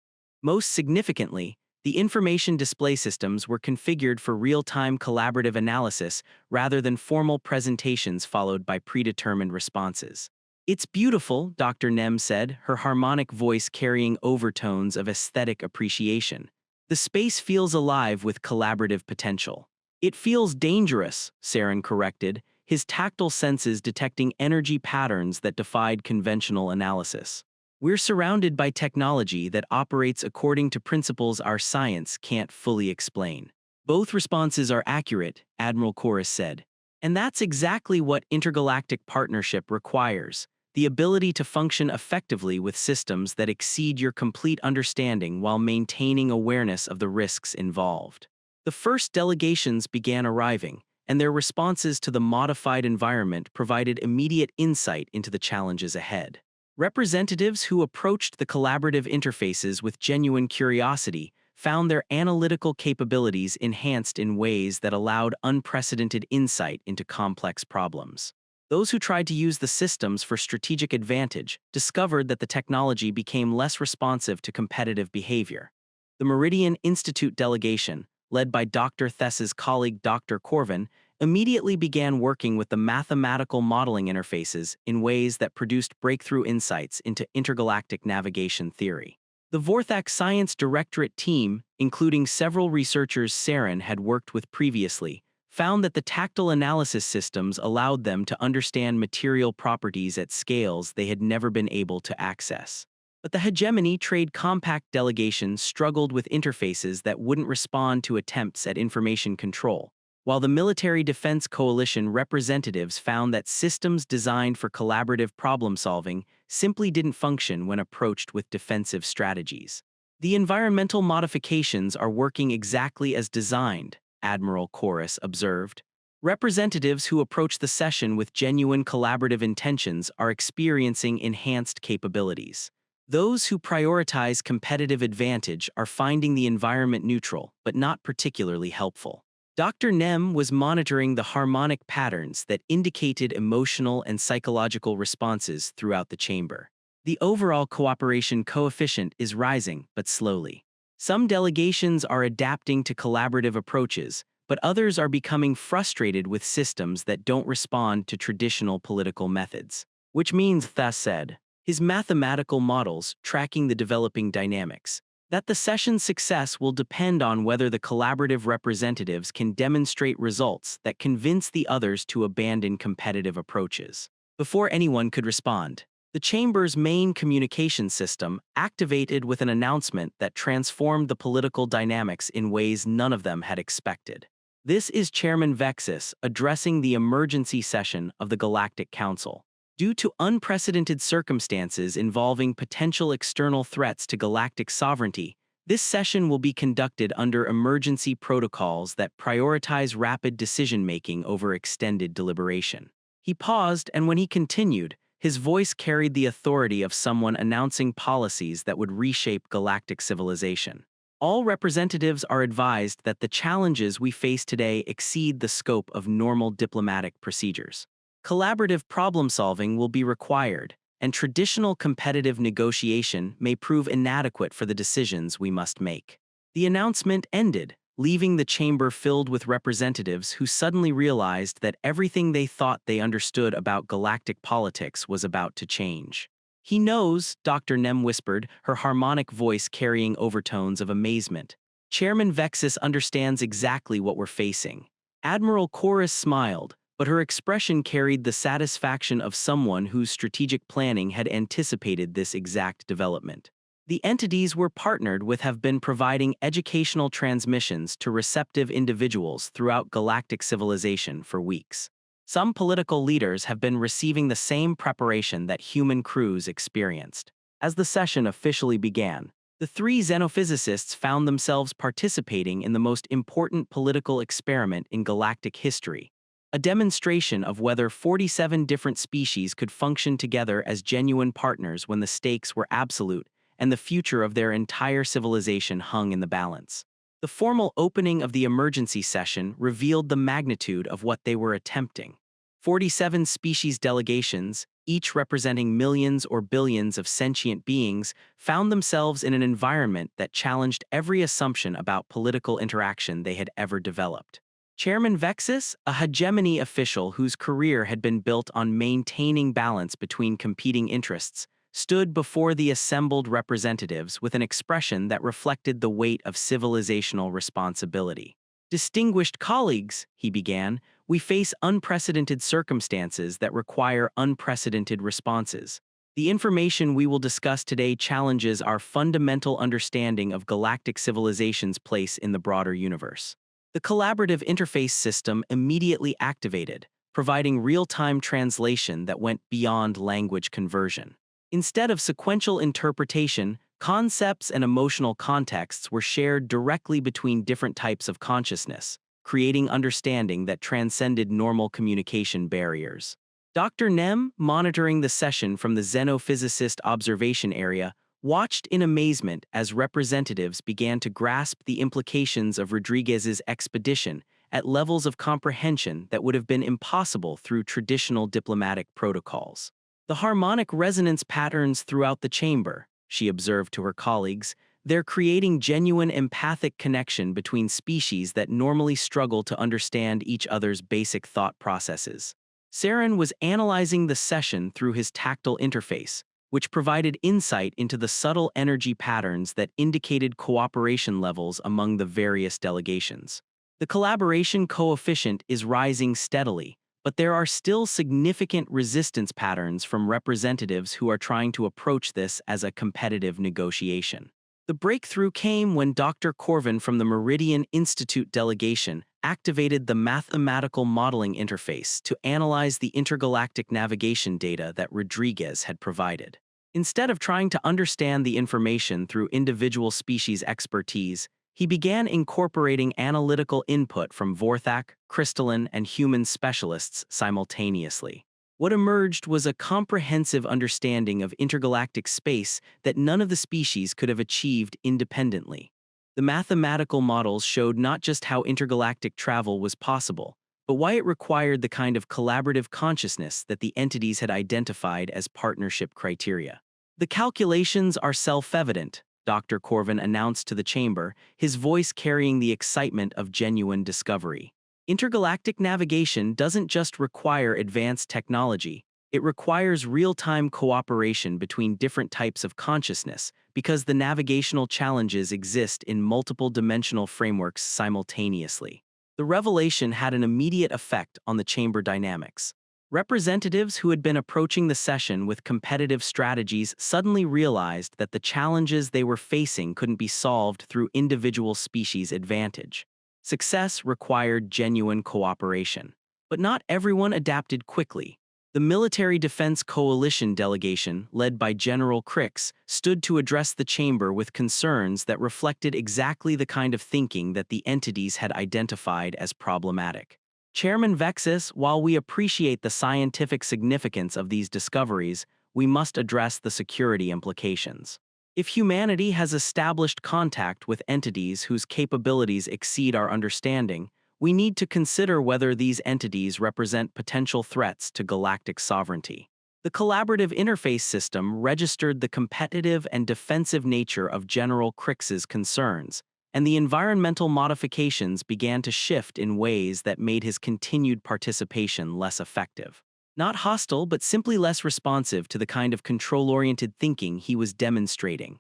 Most significantly, the information display systems were configured for real-time collaborative analysis rather than formal presentations followed by predetermined responses. It's beautiful, Dr. Nem said, her harmonic voice carrying overtones of aesthetic appreciation. The space feels alive with collaborative potential. It feels dangerous, Saren corrected, his tactile senses detecting energy patterns that defied conventional analysis. We're surrounded by technology that operates according to principles our science can't fully explain. Both responses are accurate, Admiral Chorus said. And that's exactly what intergalactic partnership requires, the ability to function effectively with systems that exceed your complete understanding while maintaining awareness of the risks involved. The first delegations began arriving, and their responses to the modified environment provided immediate insight into the challenges ahead. Representatives who approached the collaborative interfaces with genuine curiosity found their analytical capabilities enhanced in ways that allowed unprecedented insight into complex problems. Those who tried to use the systems for strategic advantage discovered that the technology became less responsive to competitive behavior. The Meridian Institute delegation, led by Dr. Thess's colleague Dr. Corvin, immediately began working with the mathematical modeling interfaces in ways that produced breakthrough insights into intergalactic navigation theory. The Vorthak Science Directorate team, including several researchers Saren had worked with previously, found that the tactile analysis systems allowed them to understand material properties at scales they had never been able to access. But the Hegemony Trade Compact delegation struggled with interfaces that wouldn't respond to attempts at information control, while the Military Defense Coalition representatives found that systems designed for collaborative problem-solving simply didn't function when approached with defensive strategies. The environmental modifications are working exactly as designed, Admiral Chorus observed. Representatives who approach the session with genuine collaborative intentions are experiencing enhanced capabilities. Those who prioritize competitive advantage are finding the environment neutral, but not particularly helpful. Dr. Nem was monitoring the harmonic patterns that indicated emotional and psychological responses throughout the chamber. The overall cooperation coefficient is rising, but slowly. Some delegations are adapting to collaborative approaches, but others are becoming frustrated with systems that don't respond to traditional political methods. Which means, Thess said, his mathematical models tracking the developing dynamics, that the session's success will depend on whether the collaborative representatives can demonstrate results that convince the others to abandon competitive approaches. Before anyone could respond, the Chamber's main communication system activated with an announcement that transformed the political dynamics in ways none of them had expected. This is Chairman Vexis addressing the emergency session of the Galactic Council. Due to unprecedented circumstances involving potential external threats to galactic sovereignty, this session will be conducted under emergency protocols that prioritize rapid decision-making over extended deliberation. He paused, and when he continued, his voice carried the authority of someone announcing policies that would reshape galactic civilization. All representatives are advised that the challenges we face today exceed the scope of normal diplomatic procedures. Collaborative problem-solving will be required, and traditional competitive negotiation may prove inadequate for the decisions we must make. The announcement ended, leaving the chamber filled with representatives who suddenly realized that everything they thought they understood about galactic politics was about to change. He knows, Dr. Nem whispered, her harmonic voice carrying overtones of amazement. Chairman Vexis understands exactly what we're facing. Admiral Chorus smiled, but her expression carried the satisfaction of someone whose strategic planning had anticipated this exact development. The entities we're partnered with have been providing educational transmissions to receptive individuals throughout galactic civilization for weeks. Some political leaders have been receiving the same preparation that human crews experienced. As the session officially began, the three xenophysicists found themselves participating in the most important political experiment in galactic history, a demonstration of whether 47 different species could function together as genuine partners when the stakes were absolute and the future of their entire civilization hung in the balance. The formal opening of the emergency session revealed the magnitude of what they were attempting. 47 species delegations, each representing millions or billions of sentient beings, found themselves in an environment that challenged every assumption about political interaction they had ever developed. Chairman Vexis, a hegemony official whose career had been built on maintaining balance between competing interests, stood before the assembled representatives with an expression that reflected the weight of civilizational responsibility. "Distinguished colleagues," he began, "we face unprecedented circumstances that require unprecedented responses. The information we will discuss today challenges our fundamental understanding of galactic civilization's place in the broader universe." The collaborative interface system immediately activated, providing real-time translation that went beyond language conversion. Instead of sequential interpretation, concepts and emotional contexts were shared directly between different types of consciousness, creating understanding that transcended normal communication barriers. Dr. Nem, monitoring the session from the xenophysicist observation area, watched in amazement as representatives began to grasp the implications of Rodriguez's expedition at levels of comprehension that would have been impossible through traditional diplomatic protocols. "The harmonic resonance patterns throughout the chamber," she observed to her colleagues, They're creating genuine empathic connection between species that normally struggle to understand each other's basic thought processes. Saren was analyzing the session through his tactile interface, which provided insight into the subtle energy patterns that indicated cooperation levels among the various delegations. The collaboration coefficient is rising steadily, but there are still significant resistance patterns from representatives who are trying to approach this as a competitive negotiation. The breakthrough came when Dr. Corvin from the Meridian Institute delegation activated the mathematical modeling interface to analyze the intergalactic navigation data that Rodriguez had provided. Instead of trying to understand the information through individual species expertise, he began incorporating analytical input from Vorthak, crystalline, and human specialists simultaneously. What emerged was a comprehensive understanding of intergalactic space that none of the species could have achieved independently. The mathematical models showed not just how intergalactic travel was possible, but why it required the kind of collaborative consciousness that the entities had identified as partnership criteria. The calculations are self-evident, Dr. Corvin announced to the chamber, his voice carrying the excitement of genuine discovery. Intergalactic navigation doesn't just require advanced technology, it requires real-time cooperation between different types of consciousness because the navigational challenges exist in multiple dimensional frameworks simultaneously. The revelation had an immediate effect on the chamber dynamics. Representatives who had been approaching the session with competitive strategies suddenly realized that the challenges they were facing couldn't be solved through individual species advantage. Success required genuine cooperation. But not everyone adapted quickly. The Military Defense Coalition delegation, led by General Crix, stood to address the chamber with concerns that reflected exactly the kind of thinking that the entities had identified as problematic. Chairman Vexis, while we appreciate the scientific significance of these discoveries, we must address the security implications. If humanity has established contact with entities whose capabilities exceed our understanding, we need to consider whether these entities represent potential threats to galactic sovereignty. The collaborative interface system registered the competitive and defensive nature of General Crix's concerns, and the environmental modifications began to shift in ways that made his continued participation less effective. Not hostile, but simply less responsive to the kind of control-oriented thinking he was demonstrating.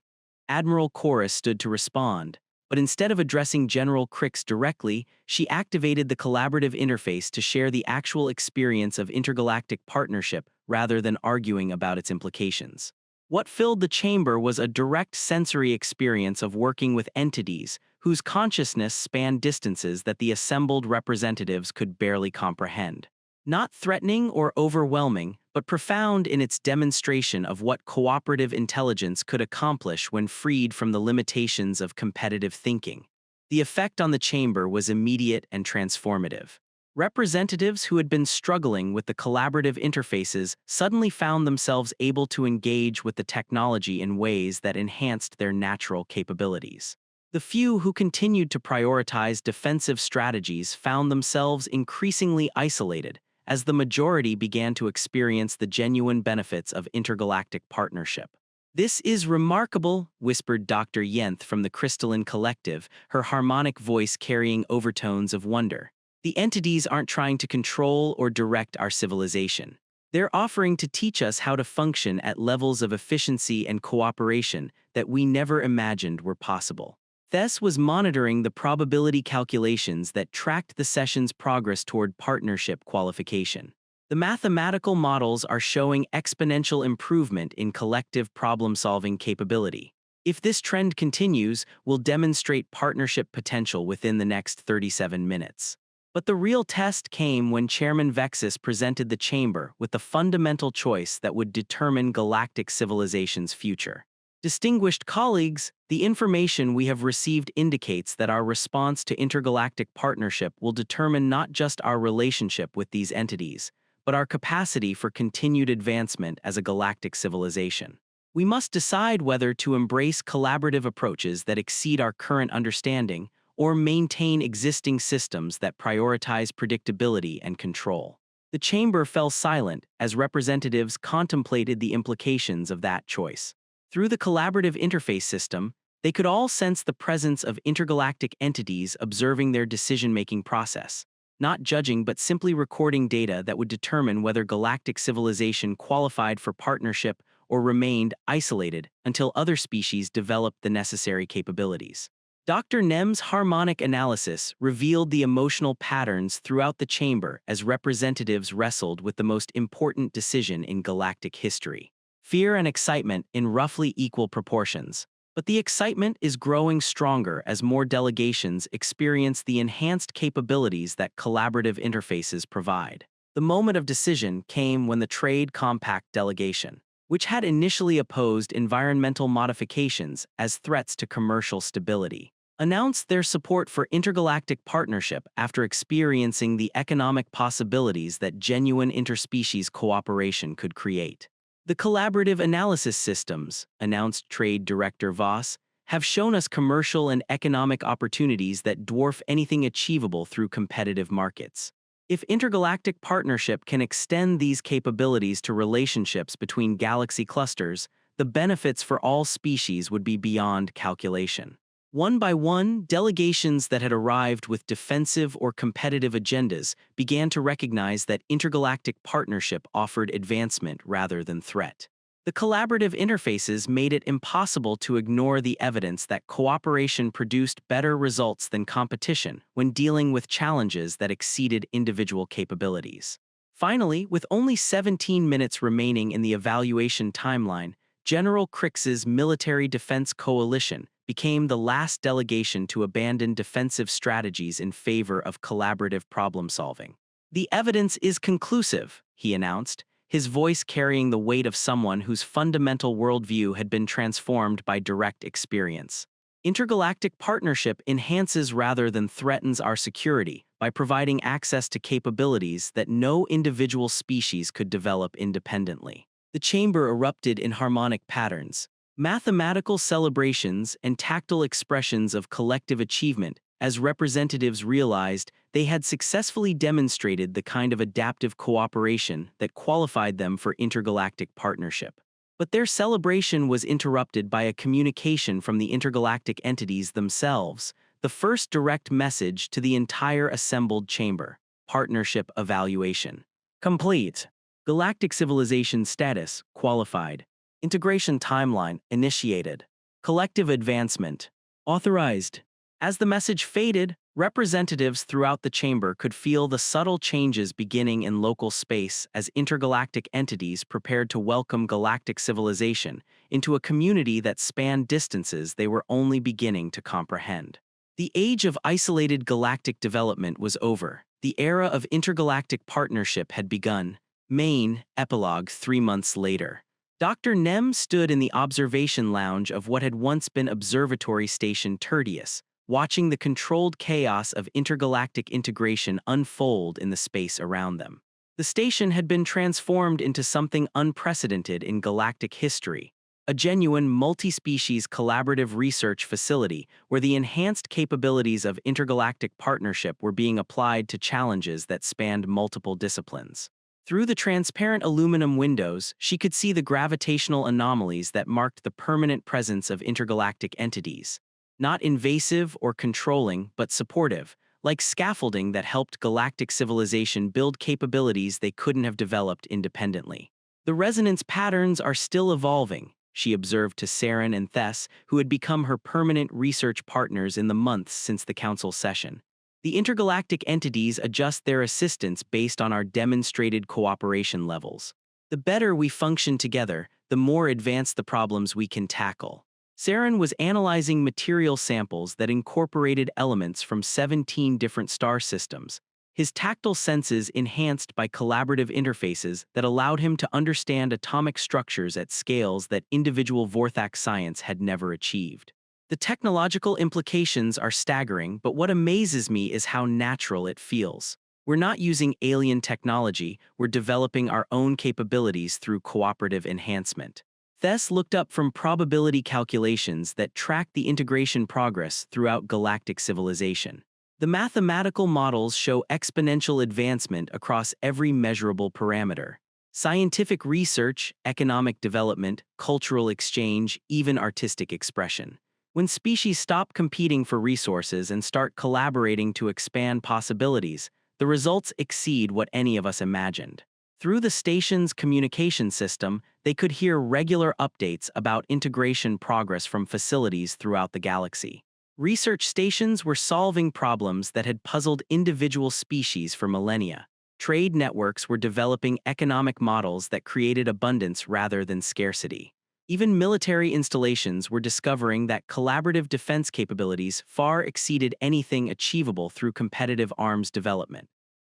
Admiral Chorus stood to respond, but instead of addressing General Crix directly, she activated the collaborative interface to share the actual experience of intergalactic partnership rather than arguing about its implications. What filled the chamber was a direct sensory experience of working with entities whose consciousness spanned distances that the assembled representatives could barely comprehend. Not threatening or overwhelming, but profound in its demonstration of what cooperative intelligence could accomplish when freed from the limitations of competitive thinking. The effect on the chamber was immediate and transformative. Representatives who had been struggling with the collaborative interfaces suddenly found themselves able to engage with the technology in ways that enhanced their natural capabilities. The few who continued to prioritize defensive strategies found themselves increasingly isolated, as the majority began to experience the genuine benefits of intergalactic partnership. "This is remarkable," whispered Dr. Yenth from the Crystalline Collective, her harmonic voice carrying overtones of wonder. "The entities aren't trying to control or direct our civilization. They're offering to teach us how to function at levels of efficiency and cooperation that we never imagined were possible." Thess was monitoring the probability calculations that tracked the session's progress toward partnership qualification. The mathematical models are showing exponential improvement in collective problem-solving capability. If this trend continues, we'll demonstrate partnership potential within the next 37 minutes. But the real test came when Chairman Vexis presented the chamber with the fundamental choice that would determine galactic civilization's future. "Distinguished colleagues, the information we have received indicates that our response to intergalactic partnership will determine not just our relationship with these entities, but our capacity for continued advancement as a galactic civilization. We must decide whether to embrace collaborative approaches that exceed our current understanding or maintain existing systems that prioritize predictability and control." The chamber fell silent as representatives contemplated the implications of that choice. Through the collaborative interface system, They could all sense the presence of intergalactic entities observing their decision-making process, not judging but simply recording data that would determine whether galactic civilization qualified for partnership or remained isolated until other species developed the necessary capabilities. Dr. Nem's harmonic analysis revealed the emotional patterns throughout the chamber as representatives wrestled with the most important decision in galactic history. Fear and excitement in roughly equal proportions. But the excitement is growing stronger as more delegations experience the enhanced capabilities that collaborative interfaces provide. The moment of decision came when the Trade Compact delegation, which had initially opposed environmental modifications as threats to commercial stability, announced their support for intergalactic partnership after experiencing the economic possibilities that genuine interspecies cooperation could create. The collaborative analysis systems, announced Trade Director Voss, have shown us commercial and economic opportunities that dwarf anything achievable through competitive markets. If intergalactic partnership can extend these capabilities to relationships between galaxy clusters, the benefits for all species would be beyond calculation. One by one, delegations that had arrived with defensive or competitive agendas began to recognize that intergalactic partnership offered advancement rather than threat. The collaborative interfaces made it impossible to ignore the evidence that cooperation produced better results than competition when dealing with challenges that exceeded individual capabilities. Finally, with only 17 minutes remaining in the evaluation timeline, General Crix's Military Defense Coalition became the last delegation to abandon defensive strategies in favor of collaborative problem-solving. "The evidence is conclusive," he announced, his voice carrying the weight of someone whose fundamental worldview had been transformed by direct experience. "Intergalactic partnership enhances rather than threatens our security by providing access to capabilities that no individual species could develop independently." The chamber erupted in harmonic patterns, mathematical celebrations and tactile expressions of collective achievement as representatives realized they had successfully demonstrated the kind of adaptive cooperation that qualified them for intergalactic partnership. But their celebration was interrupted by a communication from the intergalactic entities themselves, the first direct message to the entire assembled chamber: partnership evaluation complete. Galactic civilization status qualified. Integration timeline initiated. Collective advancement authorized. As the message faded, representatives throughout the chamber could feel the subtle changes beginning in local space as intergalactic entities prepared to welcome galactic civilization into a community that spanned distances they were only beginning to comprehend. The age of isolated galactic development was over. The era of intergalactic partnership had begun. Main epilogue 3 months later. Dr. Nem stood in the observation lounge of what had once been Observatory Station Tertius, watching the controlled chaos of intergalactic integration unfold in the space around them. The station had been transformed into something unprecedented in galactic history, a genuine multi-species collaborative research facility where the enhanced capabilities of intergalactic partnership were being applied to challenges that spanned multiple disciplines. Through the transparent aluminum windows, she could see the gravitational anomalies that marked the permanent presence of intergalactic entities. Not invasive or controlling, but supportive, like scaffolding that helped galactic civilization build capabilities they couldn't have developed independently. "The resonance patterns are still evolving," she observed to Saren and Thess, who had become her permanent research partners in the months since the council session. "The intergalactic entities adjust their assistance based on our demonstrated cooperation levels. The better we function together, the more advanced the problems we can tackle." Saren was analyzing material samples that incorporated elements from 17 different star systems, his tactile senses enhanced by collaborative interfaces that allowed him to understand atomic structures at scales that individual Vorthak science had never achieved. "The technological implications are staggering, but what amazes me is how natural it feels. We're not using alien technology, we're developing our own capabilities through cooperative enhancement." Thess looked up from probability calculations that tracked the integration progress throughout galactic civilization. "The mathematical models show exponential advancement across every measurable parameter. Scientific research, economic development, cultural exchange, even artistic expression. When species stop competing for resources and start collaborating to expand possibilities, the results exceed what any of us imagined. Through the station's communication system, they could hear regular updates about integration progress from facilities throughout the galaxy. Research stations were solving problems that had puzzled individual species for millennia. Trade networks were developing economic models that created abundance rather than scarcity. Even military installations were discovering that collaborative defense capabilities far exceeded anything achievable through competitive arms development.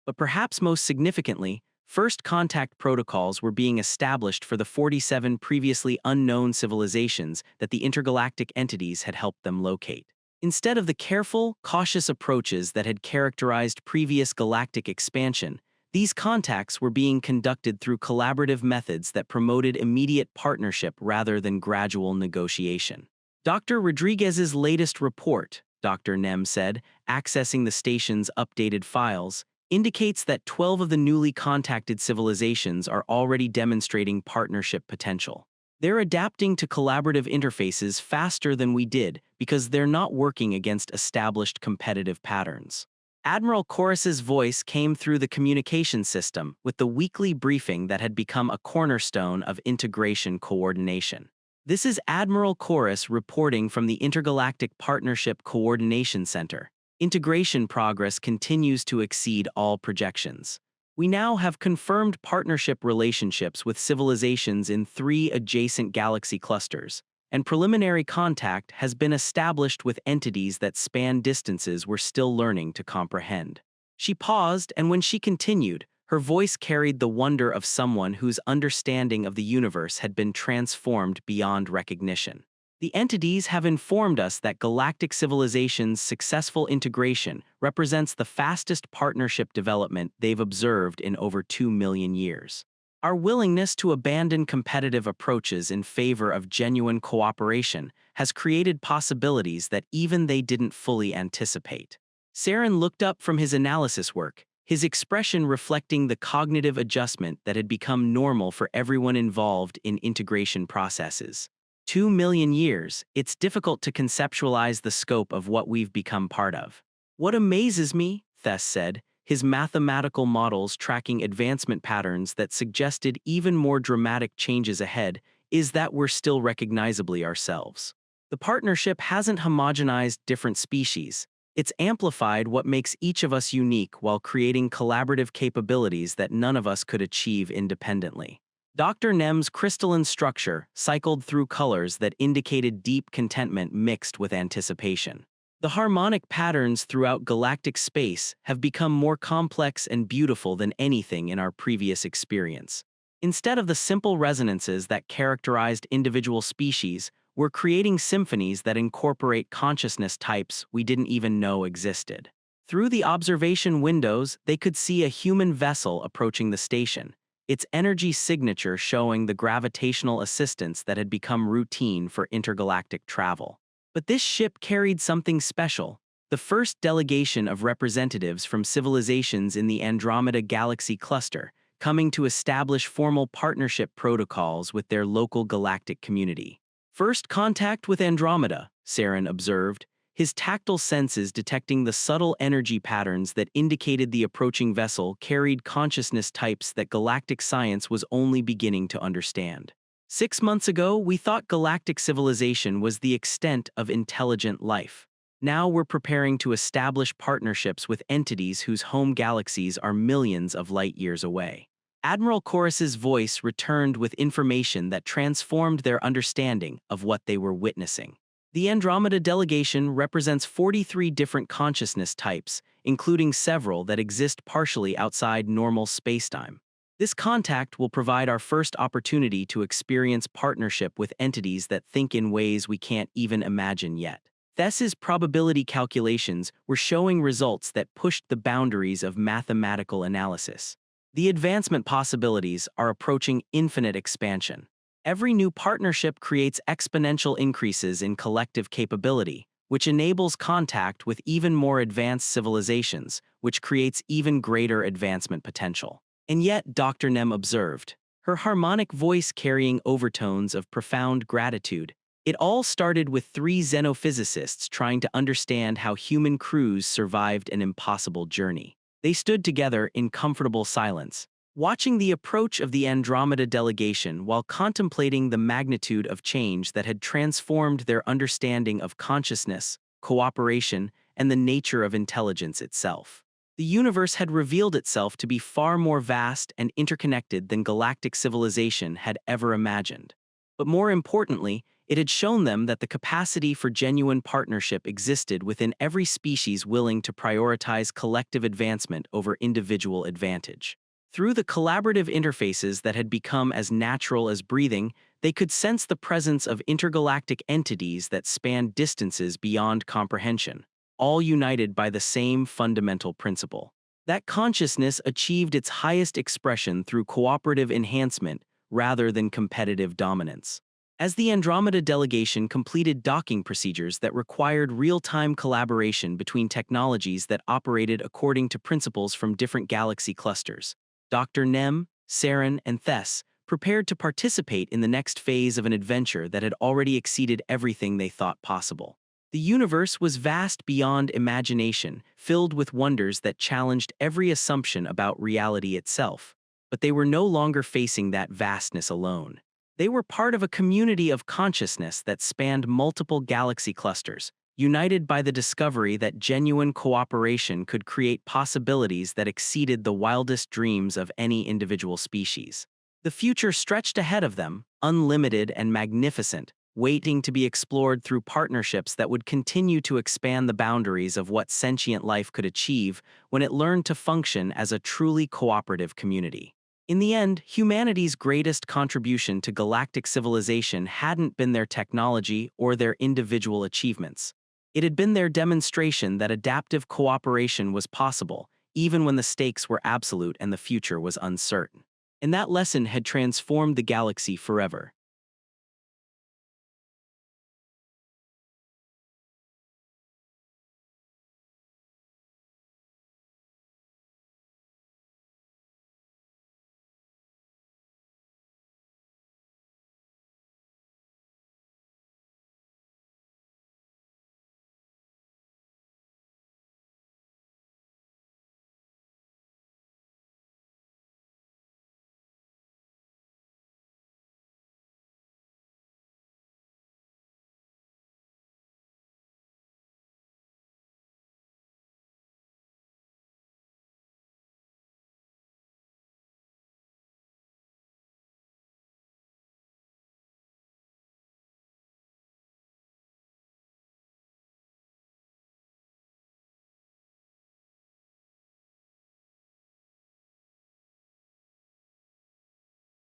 But perhaps most significantly, first contact protocols were being established for the 47 previously unknown civilizations that the intergalactic entities had helped them locate. Instead of the careful, cautious approaches that had characterized previous galactic expansion, these contacts were being conducted through collaborative methods that promoted immediate partnership rather than gradual negotiation. Dr. Rodriguez's latest report, Dr. Nem said, accessing the station's updated files, indicates that 12 of the newly contacted civilizations are already demonstrating partnership potential. They're adapting to collaborative interfaces faster than we did because they're not working against established competitive patterns. Admiral Chorus's voice came through the communication system with the weekly briefing that had become a cornerstone of integration coordination. This is Admiral Chorus reporting from the Intergalactic Partnership Coordination Center. Integration progress continues to exceed all projections. We now have confirmed partnership relationships with civilizations in 3 adjacent galaxy clusters, and preliminary contact has been established with entities that span distances we're still learning to comprehend. She paused, and when she continued, her voice carried the wonder of someone whose understanding of the universe had been transformed beyond recognition. The entities have informed us that galactic civilization's successful integration represents the fastest partnership development they've observed in over 2 million years. Our willingness to abandon competitive approaches in favor of genuine cooperation has created possibilities that even they didn't fully anticipate. Saren looked up from his analysis work, his expression reflecting the cognitive adjustment that had become normal for everyone involved in integration processes. 2 million years, it's difficult to conceptualize the scope of what we've become part of. What amazes me, Thess said, his mathematical models tracking advancement patterns that suggested even more dramatic changes ahead, is that we're still recognizably ourselves. The partnership hasn't homogenized different species. It's amplified what makes each of us unique while creating collaborative capabilities that none of us could achieve independently. Dr. Nem's crystalline structure cycled through colors that indicated deep contentment mixed with anticipation. The harmonic patterns throughout galactic space have become more complex and beautiful than anything in our previous experience. Instead of the simple resonances that characterized individual species, we're creating symphonies that incorporate consciousness types we didn't even know existed. Through the observation windows, they could see a human vessel approaching the station, its energy signature showing the gravitational assistance that had become routine for intergalactic travel. But this ship carried something special, the first delegation of representatives from civilizations in the Andromeda Galaxy cluster, coming to establish formal partnership protocols with their local galactic community. First contact with Andromeda, Saren observed, his tactile senses detecting the subtle energy patterns that indicated the approaching vessel carried consciousness types that galactic science was only beginning to understand. 6 months ago, we thought galactic civilization was the extent of intelligent life. Now we're preparing to establish partnerships with entities whose home galaxies are millions of light years away. Admiral Chorus's voice returned with information that transformed their understanding of what they were witnessing. The Andromeda delegation represents 43 different consciousness types, including several that exist partially outside normal spacetime. This contact will provide our first opportunity to experience partnership with entities that think in ways we can't even imagine yet. Thess's probability calculations were showing results that pushed the boundaries of mathematical analysis. The advancement possibilities are approaching infinite expansion. Every new partnership creates exponential increases in collective capability, which enables contact with even more advanced civilizations, which creates even greater advancement potential. And yet, Dr. Nem observed, her harmonic voice carrying overtones of profound gratitude, It all started with three xenophysicists trying to understand how human crews survived an impossible journey. They stood together in comfortable silence, watching the approach of the Andromeda delegation while contemplating the magnitude of change that had transformed their understanding of consciousness, cooperation, and the nature of intelligence itself. The universe had revealed itself to be far more vast and interconnected than galactic civilization had ever imagined. But more importantly, it had shown them that the capacity for genuine partnership existed within every species willing to prioritize collective advancement over individual advantage. Through the collaborative interfaces that had become as natural as breathing, they could sense the presence of intergalactic entities that spanned distances beyond comprehension, all united by the same fundamental principle. That consciousness achieved its highest expression through cooperative enhancement rather than competitive dominance. As the Andromeda delegation completed docking procedures that required real-time collaboration between technologies that operated according to principles from different galaxy clusters, Dr. Nem, Saren, and Thess prepared to participate in the next phase of an adventure that had already exceeded everything they thought possible. The universe was vast beyond imagination, filled with wonders that challenged every assumption about reality itself. But they were no longer facing that vastness alone. They were part of a community of consciousness that spanned multiple galaxy clusters, united by the discovery that genuine cooperation could create possibilities that exceeded the wildest dreams of any individual species. The future stretched ahead of them, unlimited and magnificent, waiting to be explored through partnerships that would continue to expand the boundaries of what sentient life could achieve when it learned to function as a truly cooperative community. In the end, humanity's greatest contribution to galactic civilization hadn't been their technology or their individual achievements. It had been their demonstration that adaptive cooperation was possible, even when the stakes were absolute and the future was uncertain. And that lesson had transformed the galaxy forever.